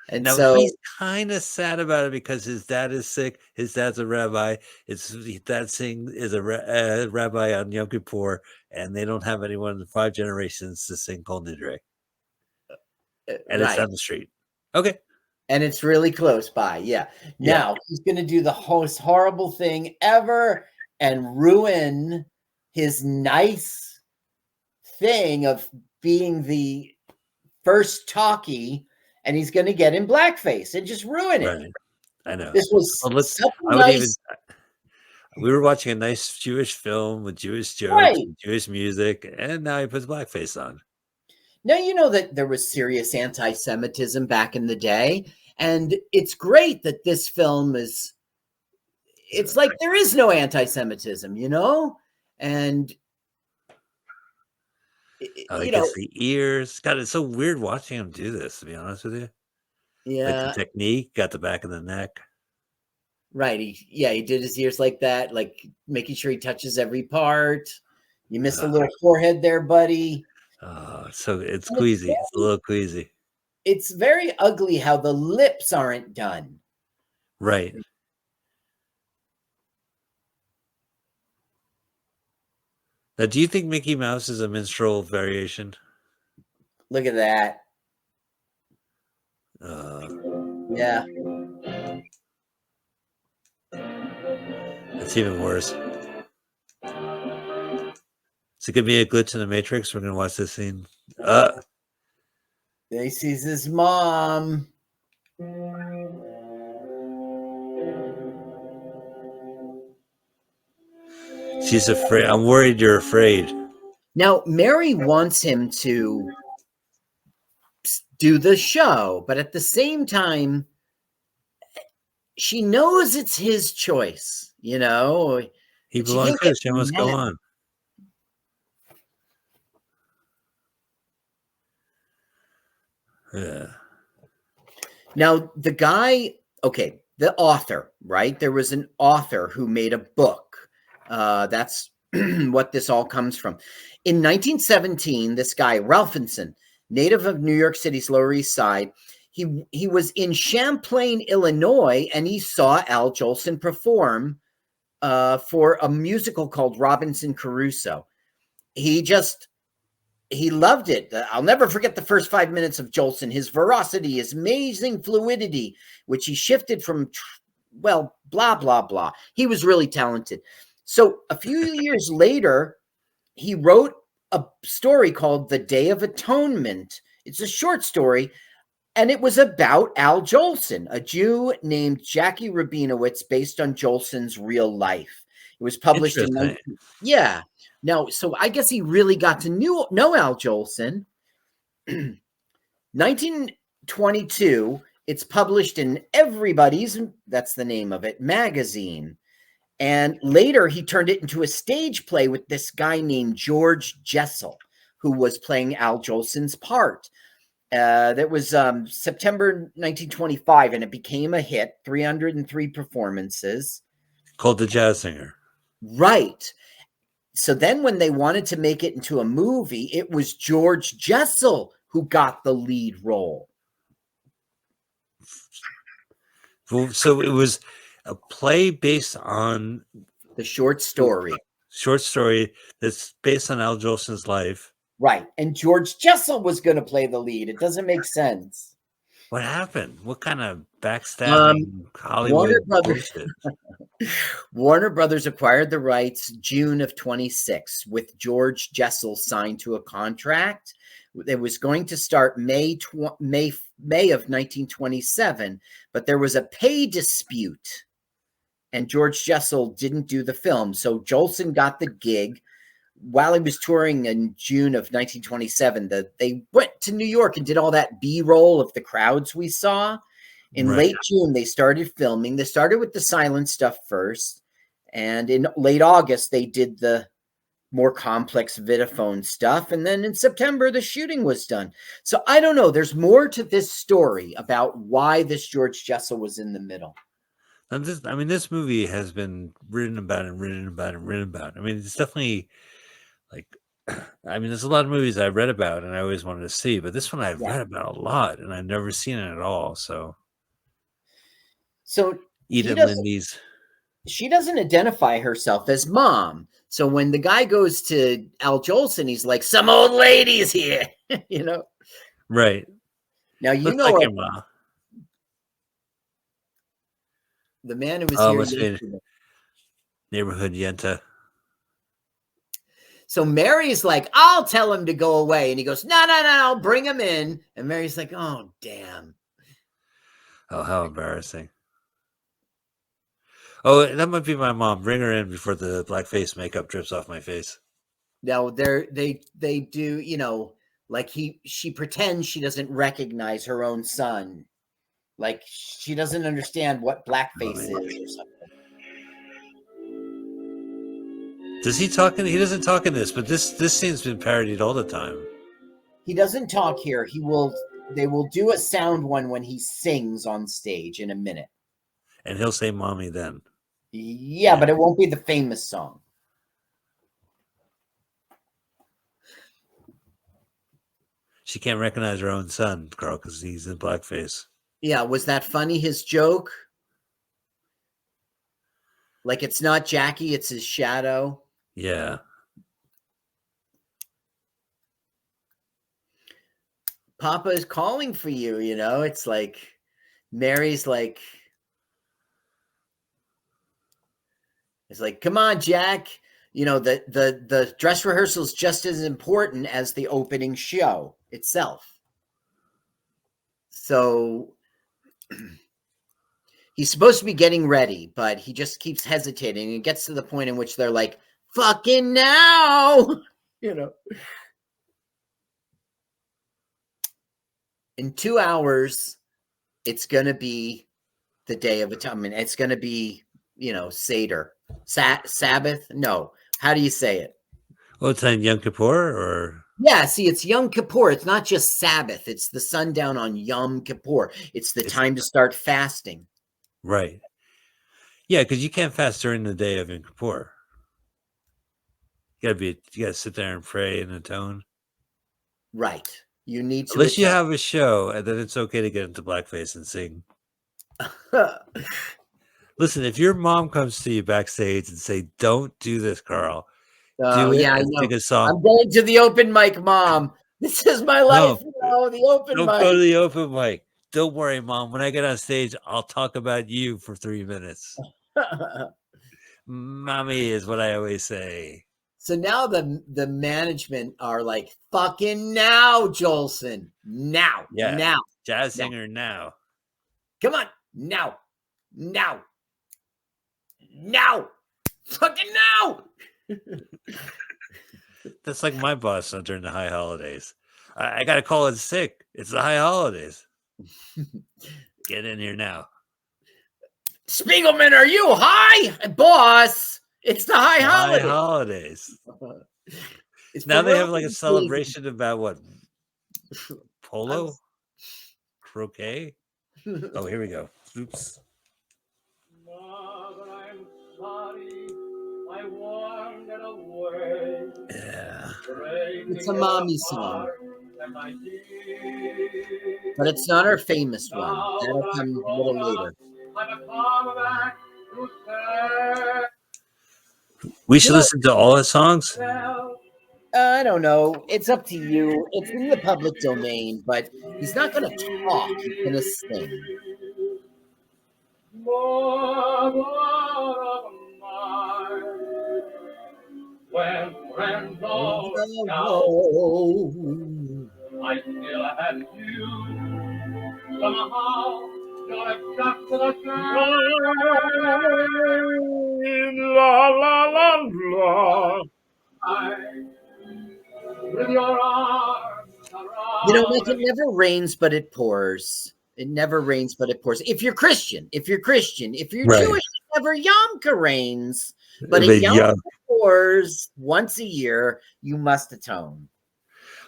And now so he's kind of sad about it because his dad is sick. His dad's a rabbi. His dad is a rabbi on Yom Kippur, and they don't have anyone in 5 generations to sing Kol Nidre. And it's down the street. Okay. And it's really close by. Yeah. Now he's going to do the most horrible thing ever and ruin his nice thing of being the first talkie. And he's going to get in blackface and just ruin it. Right. I know. This was we were watching a nice Jewish film with Jewish jokes, and Jewish music, and now he puts blackface on. Now, you know that there was serious anti-Semitism back in the day, and it's great that this film it's like there is no anti-Semitism, you know? And I guess the ears. God, it's so weird watching him do this, to be honest with you. Yeah. Like the technique, got the back of the neck. Right. He did his ears like that, like making sure he touches every part. You missed a little forehead there, buddy. So it's And queasy. It's a little queasy. it's very ugly how the lips aren't done. Right. Now, do you think Mickey Mouse is a minstrel variation? Look at that. Yeah. It's even worse. Is it gonna be a glitch in the Matrix? We're gonna watch this scene. He sees his mom. She's afraid. I'm worried you're afraid. Now, Mary wants him to do the show, but at the same time, she knows it's his choice, He and she belongs can't here. get The show must go mad. on. Yeah. Now, the guy, okay, the author, right? There was an author who made a book. That's what this all comes from. In 1917, this guy, Ralphinson, native of New York City's Lower East Side, he was in Champlain, Illinois, and he saw Al Jolson perform for a musical called Robinson Crusoe. He loved it. I'll never forget the first 5 minutes of Jolson, his veracity, his amazing fluidity, which he shifted from, blah, blah, blah. He was really talented. So a few years later, he wrote a story called The Day of Atonement. It's a short story, and it was about Al Jolson, a Jew named Jackie Rabinowitz, based on Jolson's real life. It was published in yeah. Now, so I guess he really got to know Al Jolson. 1922, it's published in Everybody's, that's the name of it, magazine. And later he turned it into a stage play with this guy named George Jessel, who was playing Al Jolson's part. That was September 1925, and it became a hit, 303 performances. Called The Jazz Singer. Right. So then when they wanted to make it into a movie, it was George Jessel who got the lead role. So it was a play based on the short story. Short story that's based on Al Jolson's life. Right. And George Jessel was going to play the lead. It doesn't make sense. What happened? What kind of backstabbing Hollywood bullshit? Warner Brothers acquired the rights June of 26 with George Jessel signed to a contract. It was going to start May of 1927, but there was a pay dispute, and George Jessel didn't do the film. So Jolson got the gig while he was touring in June of 1927. They went to New York and did all that B-roll of the crowds we saw. In late June, they started filming. They started with the silent stuff first, and in late August, they did the more complex Vitaphone stuff, and then in September, the shooting was done. So I don't know. There's more to this story about why this George Jessel was in the middle. And this movie has been written about. I mean, it's definitely there's a lot of movies I read about and I always wanted to see, but this one I've read about a lot and I've never seen it at all. So Edith Lindy's. She doesn't identify herself as mom. So when the guy goes to Al Jolson, he's like, "Some old lady's here," Right. Now Looks like your mom. The man who was here. Neighborhood Yenta. So Mary's like, "I'll tell him to go away," and he goes, "No, bring him in." And Mary's like, "Oh, damn." Oh, how embarrassing. Oh, that might be my mom. Bring her in before the blackface makeup drips off my face. No, they do, like she pretends she doesn't recognize her own son. Like she doesn't understand what blackface is or something. Does he talk he doesn't talk in this, but this scene's been parodied all the time. He doesn't talk here. They will do a sound one when he sings on stage in a minute. And he'll say mommy then. Yeah, but it won't be the famous song. She can't recognize her own son, Carl, because he's in blackface. Yeah, was that funny, his joke? Like, it's not Jackie, it's his shadow. Yeah. Papa is calling for you, you know? It's like Mary's like, it's like, come on, Jack. You know, the dress rehearsal is just as important as the opening show itself. So he's supposed to be getting ready, but he just keeps hesitating. It gets to the point in which they're like, fucking now, you know. In 2 hours, it's going to be the Day of Atonement. It's going to be, you know, Seder. Sabbath? No. How do you say it? Oh, it's on Yom Kippur, or? Yeah, see, it's Yom Kippur. It's not just Sabbath. It's the sundown on Yom Kippur. It's the time to start fasting. Right. Yeah, because you can't fast during the day of Yom Kippur. You gotta sit there and pray and atone. Right. You need to. Unless you have a show, and then it's okay to get into blackface and sing. Listen, if your mom comes to you backstage and say, "Don't do this, Carl," do it and sing a song. I'm going to the open mic, Mom. This is my life. No, the open don't mic. Go to the open mic. Don't worry, Mom. When I get on stage, I'll talk about you for 3 minutes. Mommy is what I always say. So now the management are like, fucking now, Jolson. Now. Yeah. Now. Jazz singer now. Come on. Now. Now. Now. Fucking now. That's like my boss during the high holidays. I got to call in sick. It's the high holidays. Get in here now. Spiegelman, are you high? Boss, it's the high holidays. High holidays. Now they have like a celebration about what? Polo? Croquet? Oh, here we go. Oops. Mother, I'm sorry. I wandered away. Yeah. It's a mommy song. But it's not our famous one. That'll come a little later. We should listen to all his songs. I don't know. It's up to you. It's in the public domain, but he's not going to talk. He's going to sing. When friends all I still had you. Somehow, you're just the same. La la la la. With your arms around. You know, like, it never rains, but it pours. It never rains, but it pours. If you're Christian, if you're right. Jewish, it never Yom rains. But if Yom pours once a year, you must atone.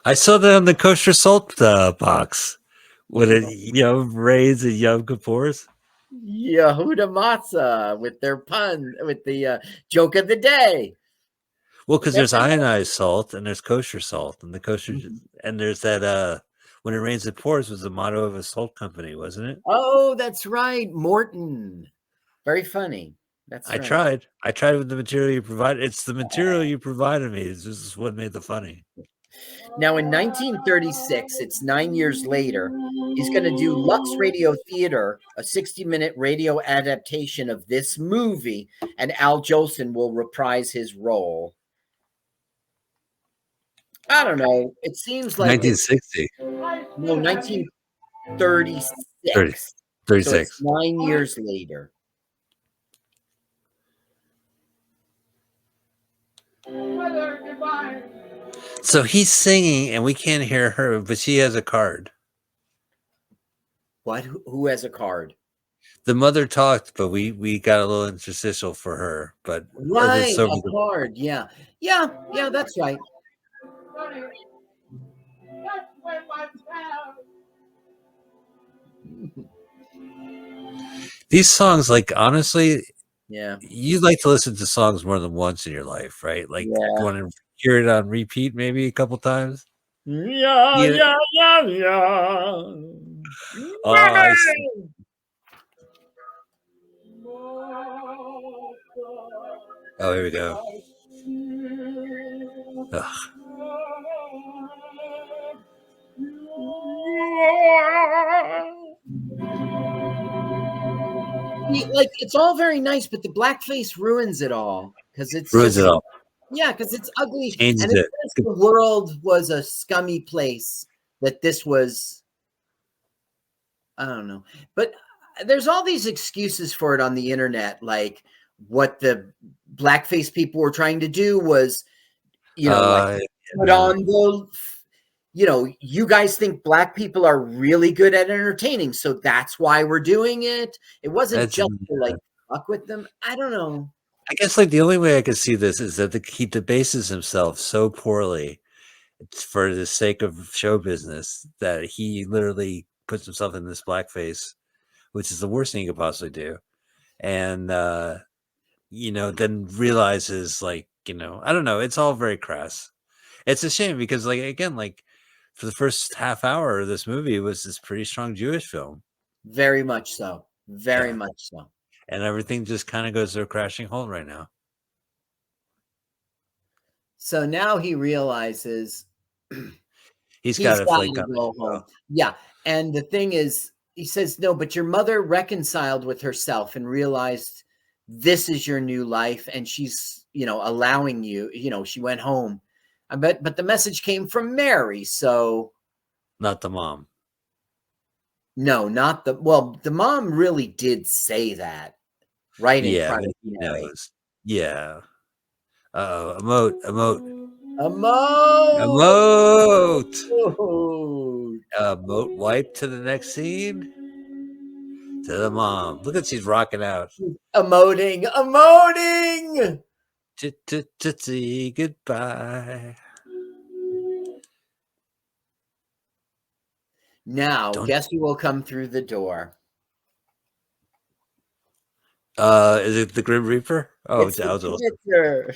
I saw that on the kosher salt box. When it rains and Yom Kippur's. Yehuda Matzah with their pun, with the joke of the day. Well, because there's ionized salt and there's kosher salt, and the kosher and there's that when it rains it pours was the motto of a salt company, wasn't it? Oh, that's right, Morton. Very funny. That's I tried with the material you provided. It's the material you provided me. This is what made the funny. Now, in 1936, it's 9 years later, he's going to do Lux Radio Theater, a 60-minute radio adaptation of this movie, and Al Jolson will reprise his role. I don't know. It seems like 1960. No, 1936. 36. So it's 9 years later. So he's singing and we can't hear her, but she has a card. What? Who has a card? The mother talked, but we got a little interstitial for her. But right, a card. Yeah, that's right. These songs, like, honestly, yeah, you'd like to listen to songs more than once in your life, right? Like, you want to hear it on repeat maybe a couple times. Yeah, Yeah. yeah, yeah, yeah. Oh, I see. Oh, here we go. Ugh. Like, it's all very nice, but the blackface ruins it all because it's Ruins just, it all. yeah, because it's ugly. Changes And it it. says the world was a scummy place, that this was, I don't know. But there's all these excuses for it on the internet. Like, what the blackface people were trying to do was, like, put Yeah. on the, you guys think black people are really good at entertaining, so that's why we're doing it. It wasn't That's just to, like, fuck with them. I don't know. I guess like the only way I could see this is that he debases himself so poorly for the sake of show business that he literally puts himself in this blackface, which is the worst thing he could possibly do. And then realizes, like, I don't know, it's all very crass. It's a shame because, like, again, like for the first half hour of this movie, it was this pretty strong Jewish film. Very much so. Very Yeah. much so. And everything just kind of goes to a crashing halt right now. So now he realizes He's he's got to got flake to on go home. Yeah. And the thing is, he says, no, but your mother reconciled with herself and realized this is your new life. And she's, allowing you, she went home. But the message came from Mary. So not the mom. no, not the mom really did say that right in front of Mary. Knows. Yeah. Emote. Emote. Emote wipe to the next scene. To the mom. Look at she's rocking out. Emoting. Say goodbye. Now, guess who will come through the door? Is it the Grim Reaper? Oh, It's that was awesome. Witcher.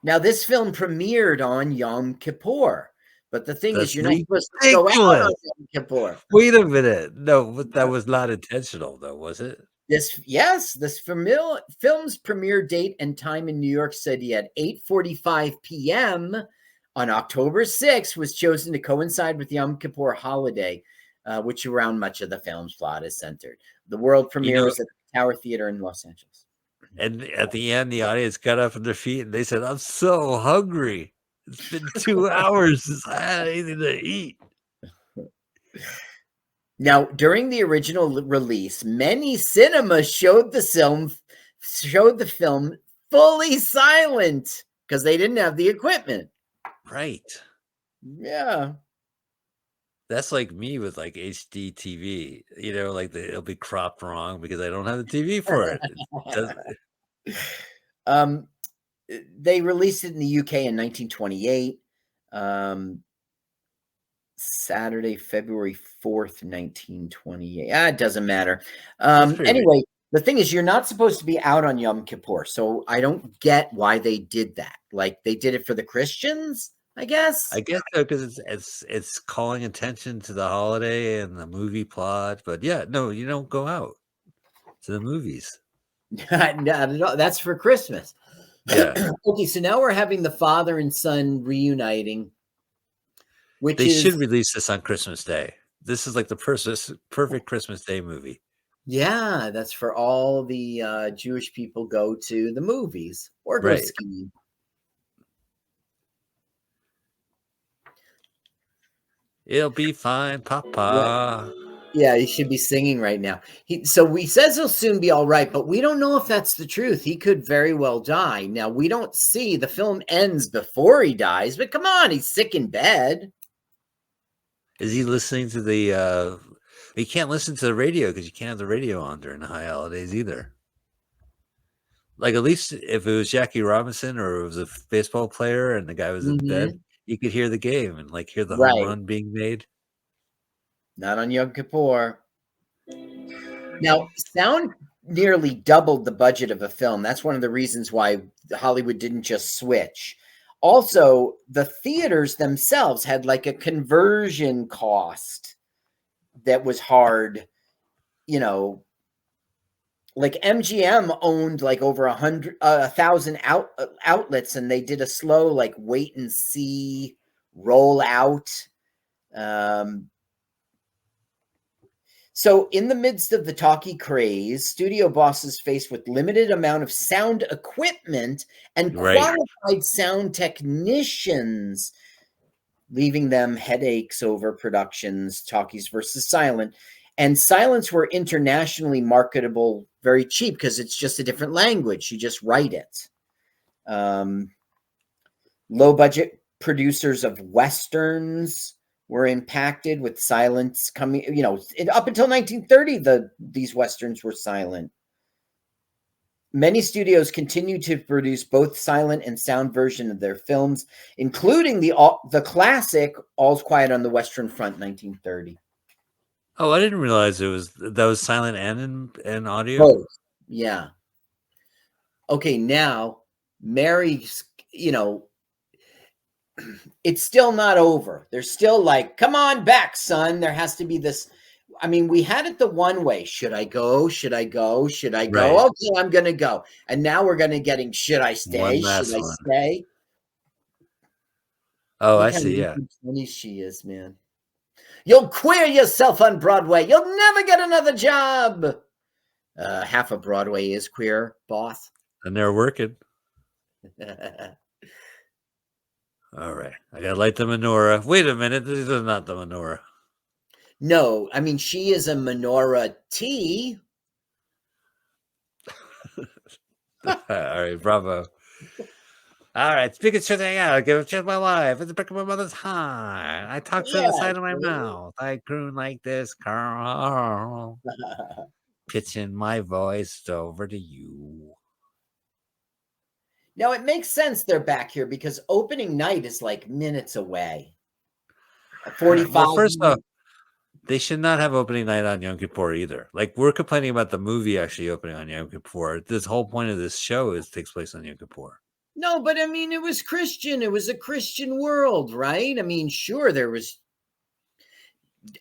Now, this film premiered on Yom Kippur, but the thing is, you're not supposed to go out on Yom Kippur. Wait a minute. No, that was not intentional, though, was it? This film's premiere date and time in New York City at 8:45 p.m. on October 6th was chosen to coincide with the Yom Kippur holiday, which around much of the film's plot is centered. The world premiere was at the Tower Theater in Los Angeles. And at the end, the audience got up on their feet and they said, "I'm so hungry. It's been 2 hours since I had anything to eat." Now, during the original release, many cinemas showed the film fully silent because they didn't have the equipment. Right. Yeah. That's like me with like HD TV. Like it'll be cropped wrong because I don't have the TV for it. They released it in the UK in 1928. Saturday, February 4th, 1928. It doesn't matter. Anyway, the thing is, you're not supposed to be out on Yom Kippur, so I don't get why they did that. Like, they did it for the Christians, I guess. I guess so, because it's calling attention to the holiday and the movie plot. But yeah, no, you don't go out to the movies. No, that's for Christmas. Yeah. Okay, so now we're having the father and son reuniting. They should release this on Christmas Day. This is like the perfect Christmas Day movie. Yeah, that's for all the Jewish people go to the movies or go skiing. It'll be fine, Papa. Yeah, he should be singing right now. He says he'll soon be all right, but we don't know if that's the truth. He could very well die. Now, we don't see the film ends before he dies, but come on, he's sick in bed. Is he listening to the he can't listen to the radio because you can't have the radio on during the high holidays either. Like, at least if it was Jackie Robinson or it was a baseball player and the guy was in bed, you could hear the game and like hear the home run being made. Not on Yom Kippur. Now, sound nearly doubled the budget of a film. That's one of the reasons why Hollywood didn't just switch. Also, the theaters themselves had like a conversion cost that was hard, you know. Like MGM owned like over 1,000 outlets, and they did a slow like wait and see rollout. So in the midst of the talkie craze, studio bosses faced with limited amount of sound equipment and qualified sound technicians, leaving them headaches over productions, talkies versus silent. And silents were internationally marketable very cheap because it's just a different language. You just write it. Low budget producers of Westerns were impacted with silence coming, up until 1930, these Westerns were silent. Many studios continued to produce both silent and sound version of their films, including the classic All's Quiet on the Western Front, 1930. Oh, I didn't realize that was silent and audio. Both. Yeah. Okay, now Mary's, it's still not over. They're still like, come on back, son. There has to be this. I mean, we had it the one way. Should I go? Should I go? Should I go? Right. Okay, I'm going to go. And now we're going to getting, should I stay? Should I stay? Oh, I see. Yeah. Funny she is, man. You'll queer yourself on Broadway. You'll never get another job. Half of Broadway is queer, boss. And they're working. All right. I got to light the menorah. Wait a minute. This is not the menorah. No, I mean, she is a menorah T. All right. Bravo. All right. Speak it thing out. I give a shit my life. It's the brick of my mother's heart. I talk to the side of my mouth. I croon like this, Carl. Pitching my voice over to you. Now, it makes sense they're back here because opening night is like minutes away. 45 well, first off, they should not have opening night on Yom Kippur either. Like, we're complaining about the movie actually opening on Yom Kippur. This whole point of this show takes place on Yom Kippur. No, but I mean, it was Christian. It was a Christian world, right? I mean, sure, there was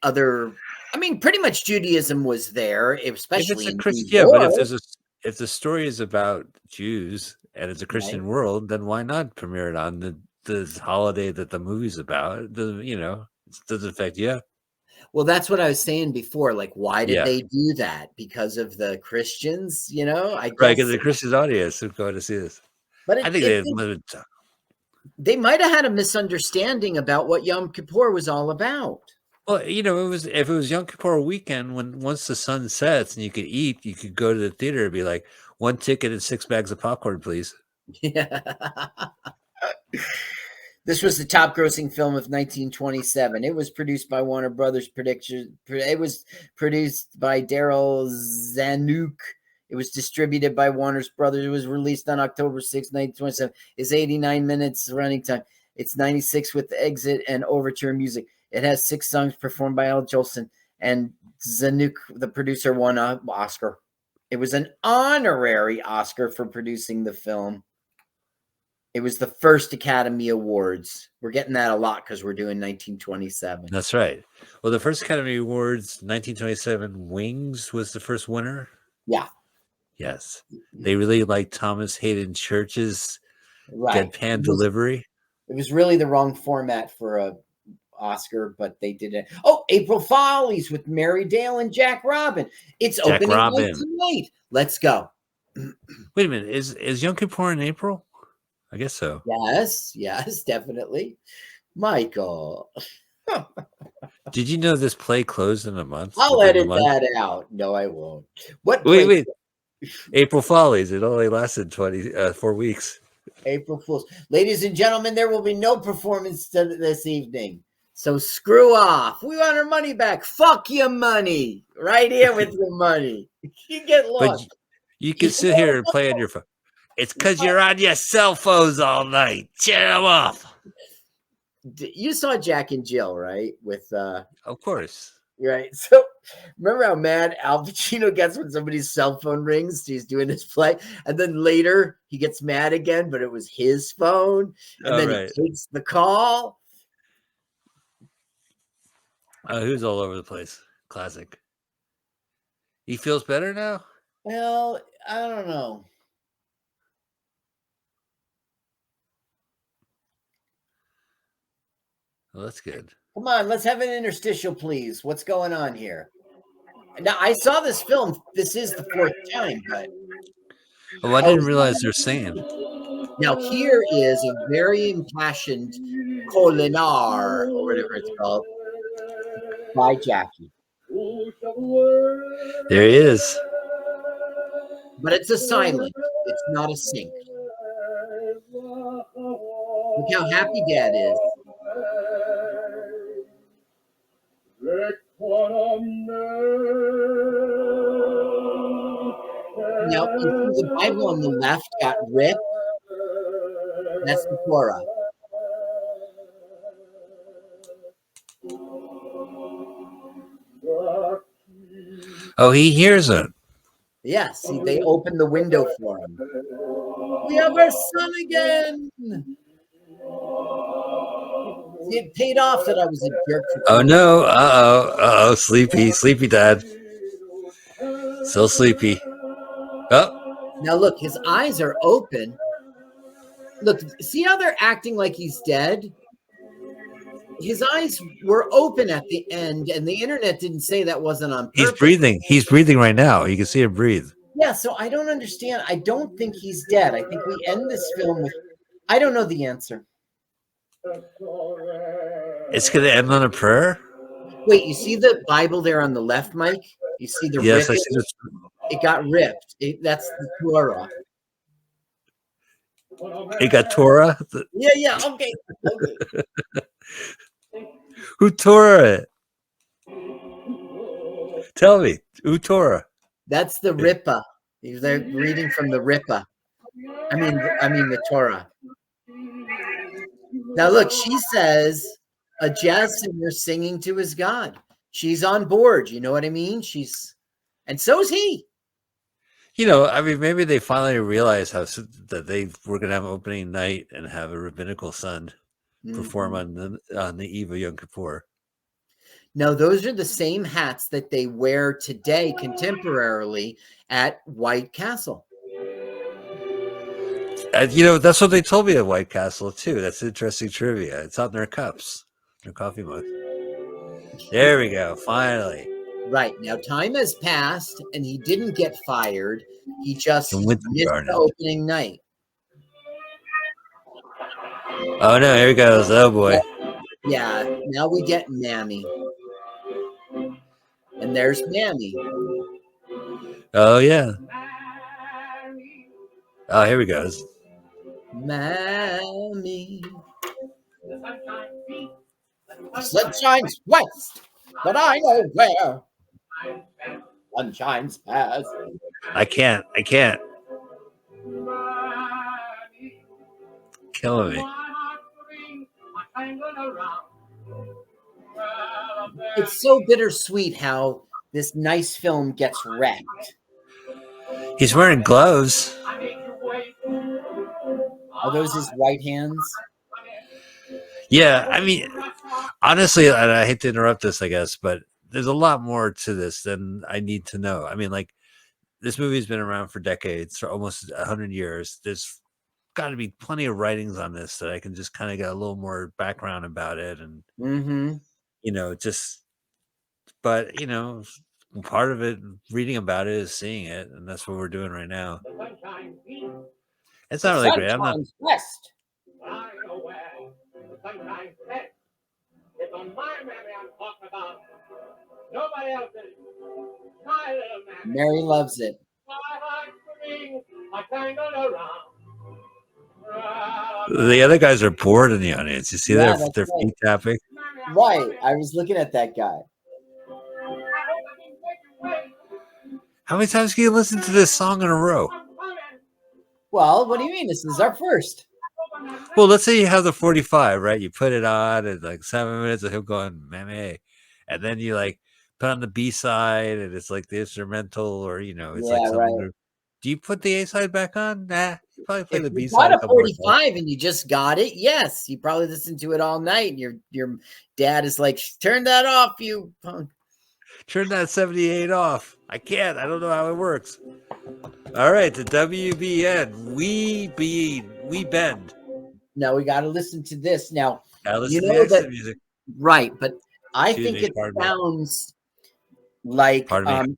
pretty much Judaism was there, especially in New York. But if the story is about Jews and it's a Christian world, then why not premiere it on the holiday that the movie's about? It doesn't affect you. Well, that's what I was saying before. Like, why did they do that? Because of the Christians, I guess. Right, because the Christian audience is going to see this. But I think they might have had a misunderstanding about what Yom Kippur was all about. Well, if it was Yom Kippur weekend, once the sun sets and you could eat, you could go to the theater and be like, 1 ticket and 6 bags of popcorn, please. Yeah. This was the top grossing film of 1927. It was produced by Warner Brothers Pictures. It was produced by Daryl Zanuck. It was distributed by Warner Brothers. It was released on October 6, 1927. It's 89 minutes running time. It's 96 with the exit and overture music. It has 6 songs performed by Al Jolson. And Zanuck, the producer, won an Oscar. It was an honorary Oscar for producing the film. It was the first Academy Awards. We're getting that a lot because we're doing 1927. That's right. Well, the first Academy Awards, 1927, Wings was the first winner. Yeah. Yes. They really liked Thomas Hayden Church's deadpan delivery. It was really the wrong format for a Oscar, but they did it. Oh, April Follies with Mary Dale and Jack Robin. It's opening night tonight. Let's go. Wait a minute. Is Yom Kippur in April? I guess so. Yes, definitely. Michael. Did you know this play closed in a month? I'll edit that out. No, I won't. Wait. April Follies. It only lasted 4 weeks. April Fools. Ladies and gentlemen, there will be no performance this evening. So screw off. We want our money back. Fuck your money. Right here with your money. You get lost. But you can sit here and play on your phone. It's because you're on your cell phones all night. Shut them off. You saw Jack and Jill, right? With of course. Right. So remember how mad Al Pacino gets when somebody's cell phone rings? He's doing his play. And then later he gets mad again, but it was his phone. And Oh, then right. he takes the call. Who's all over the place? Classic. He feels better now? Well, I don't know. Well, that's good. Come on, let's have an interstitial, please. What's going on here? Now, I saw this film. This is the fourth time, but Oh, I didn't realize they're singing. now here is a very impassioned Colinar, or whatever it's called, by Jackie. There he is. But it's a silent. It's not a sync. Look how happy Dad is. Now, you see the Bible on the left got ripped. That's the Torah. Oh, he hears it. Yeah, see, they opened the window for him. We have our son again. See, it paid off that I was a jerk. Oh, no. Uh-oh. Sleepy. Sleepy dad. Still sleepy. Oh. Now, look, his eyes are open. Look, see how they're acting like he's dead? His eyes were open at the end, and the internet didn't say that wasn't on purpose. He's breathing. He's breathing right now. You can see him breathe. Yeah, so I don't understand. I don't think he's dead. I think we end this film with, I don't know the answer. It's going to end on a prayer? Wait, you see the Bible there on the left, Mike? You see the Yes, I ripping? see this. It got ripped. That's the Torah. It got Torah? Yeah, okay. Who tore it? Tell me. Who tore? That's the Rippah. They're reading from the Rippah. I mean the Torah. Now look, she says a jazz singer singing to his God. She's on board. You know what I mean? And so is he. You know, I mean, maybe they finally realized that they were going to have opening night and have a rabbinical son perform on the eve of Yom Kippur. No, those are the same hats that they wear today contemporarily at White Castle. You know, that's what they told me at White Castle, too. That's interesting trivia. It's on their cups, their coffee mugs. There we go. Finally. Right. Now, time has passed, and he didn't get fired. He just missed the opening night. Oh, no. Here he goes. Oh, boy. Yeah. Now we get Mammy. And there's Mammy. Oh, yeah. Oh, here he goes. Mammy. The sun shines west, but I know where. Sun shines past. I can't. Killing me. It's so bittersweet how this nice film gets wrecked. He's wearing gloves. Are those his right hands? Yeah, I mean, honestly, and I hate to interrupt this, I guess, but there's a lot more to this than I need to know. I mean, like, this movie's been around for decades, for almost 100 years. There's got to be plenty of writings on this that I can just kind of get a little more background about it. And, you know, but, you know, part of it, reading about it, is seeing it. And that's what we're doing right now. It's not really great. I'm not. West. It's on my Mammy I'm talking about. Nobody else is. My little Mammy. Mary loves it. The other guys are bored in the audience. You see their feet tapping? Right. I was looking at that guy. How many times can you listen to this song in a row? Well, what do you mean? This is our first. Well, let's say you have the 45, right? You put it on and like 7 minutes of him going, Mammy. And then you like put on the B side, and it's like the instrumental, or it's like Yeah, something. right. Do you put the A side back on? Nah, you probably play If the you B bought side a a couple more times. 45 and you just got it, yes, you probably listened to it all night. And your dad is like, turn that off, you punk. Turn that 78 off. I can't. I don't know how it works. All right, the WBN. We bend. Now we got to listen to this. Now, Now you listen to the know that, exit music. right? But I Excuse think me. it Pardon me. sounds like Pardon me.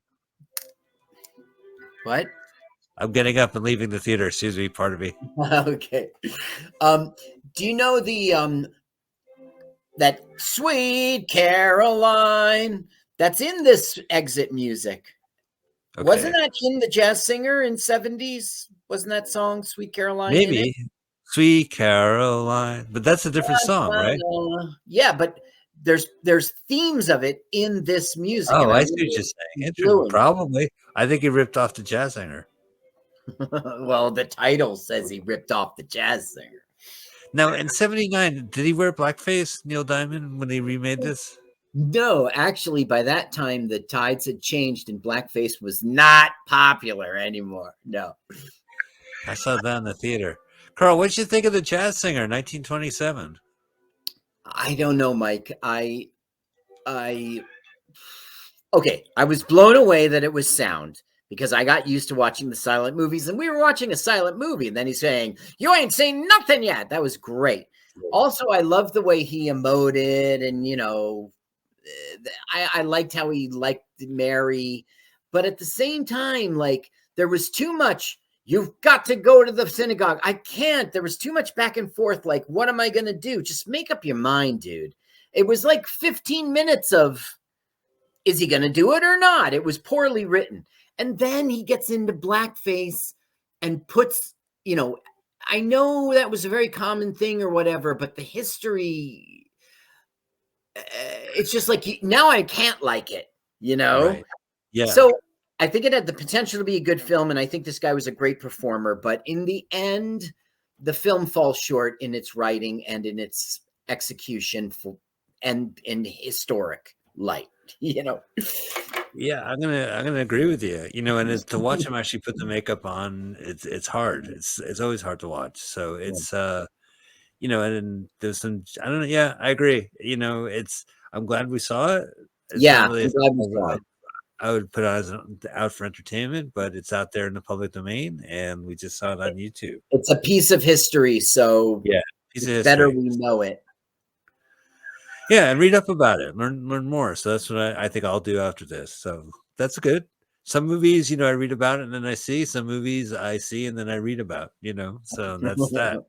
what? I'm getting up and leaving the theater. Excuse me. Pardon me. Okay. Do you know the that Sweet Caroline that's in this exit music? Okay. Wasn't that in the Jazz Singer in 70s? Wasn't that song Sweet Caroline in it? Maybe. Sweet Caroline. But that's a different song, right? Yeah, but there's themes of it in this music. Oh, And I see what you're saying. who's Interesting. doing it. Probably. I think he ripped off the jazz singer. Well, the title says he ripped off the Jazz Singer. Now, in 79, did he wear blackface, Neil Diamond, when he remade this? No, actually, by that time, the tides had changed and blackface was not popular anymore. No. I saw that in the theater. Carl, what did you think of the jazz singer, 1927? I don't know, Mike. Okay, I was blown away that it was sound because I got used to watching the silent movies, and we were watching a silent movie, and then he's saying, "You ain't seen nothing yet." That was great. Also, I loved the way he emoted, and I liked how he liked Mary, but at the same time, like there was too much. You've got to go to the synagogue. I can't. There was too much back and forth. Like, what am I going to do? Just make up your mind, dude. It was like 15 minutes of, is he going to do it or not? It was poorly written. And then he gets into blackface and puts, I know that was a very common thing or whatever, but the history, it's just like, now I can't like it, Right. Yeah. So I think it had the potential to be a good film, and I think this guy was a great performer. But in the end, the film falls short in its writing and in its execution and in historic light. Yeah, I'm gonna agree with you. And to watch him actually put the makeup on, it's hard. It's always hard to watch. So it's and there's some, I don't know. Yeah, I agree. I'm glad we saw it. It's Yeah, not really I'm glad we saw it. I would put it as out for entertainment, but it's out there in the public domain, and we just saw it on YouTube. It's a piece of history, so yeah, piece of history. Better we know it. Yeah, and read up about it, learn more. So that's what I think I'll do after this. So that's good. Some movies, I read about it and then I see. Some movies I see and then I read about. So that's that.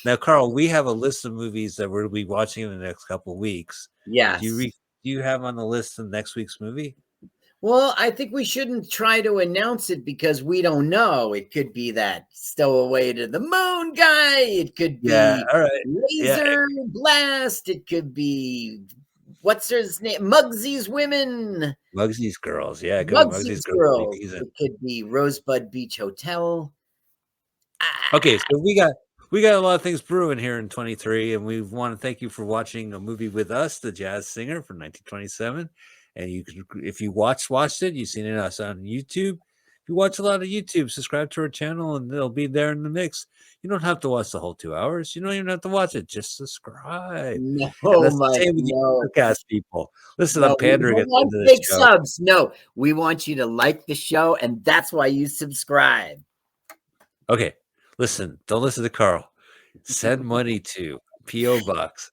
Now, Carl, we have a list of movies that we'll be watching in the next couple of weeks. Yes. Do you have on the list the next week's movie? Well, I think we shouldn't try to announce it because we don't know. It could be that Stowaway to the Moon guy. It could be all right. Laser Blast. It could be, what's his name? Muggsy's Women. Muggsy's Girls. Yeah, Muggsy's Girls. It could be Rosebud Beach Hotel. Okay, so we got a lot of things brewing here in 23, and we want to thank you for watching a movie with us, The Jazz Singer from 1927. And you can, if you watched it, you've seen it us on YouTube. If you watch a lot of YouTube, subscribe to our channel, and it'll be there in the mix. You don't have to watch the whole 2 hours. You don't even have to watch it. Just subscribe. No, that's the same with you podcast people. Listen, I'm pandering at the end of the show. Subs. No, we want you to like the show, and that's why you subscribe. Okay, listen. Don't listen to Carl. Send money to P.O. Box.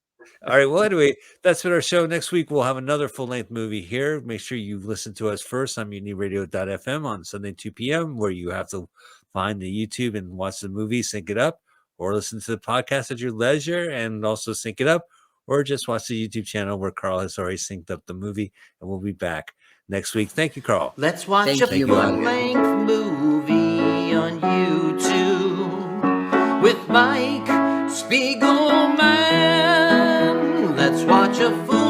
All right. Well, anyway, that's been our show. Next week, we'll have another full-length movie here. Make sure you listen to us first on mutinyradio.fm on Sunday, 2 p.m., where you have to find the YouTube and watch the movie, sync it up, or listen to the podcast at your leisure and also sync it up, or just watch the YouTube channel where Carl has already synced up the movie, and we'll be back next week. Thank you, Carl. Let's watch a full-length movie on YouTube with Mike Spiegelman. Let's watch a full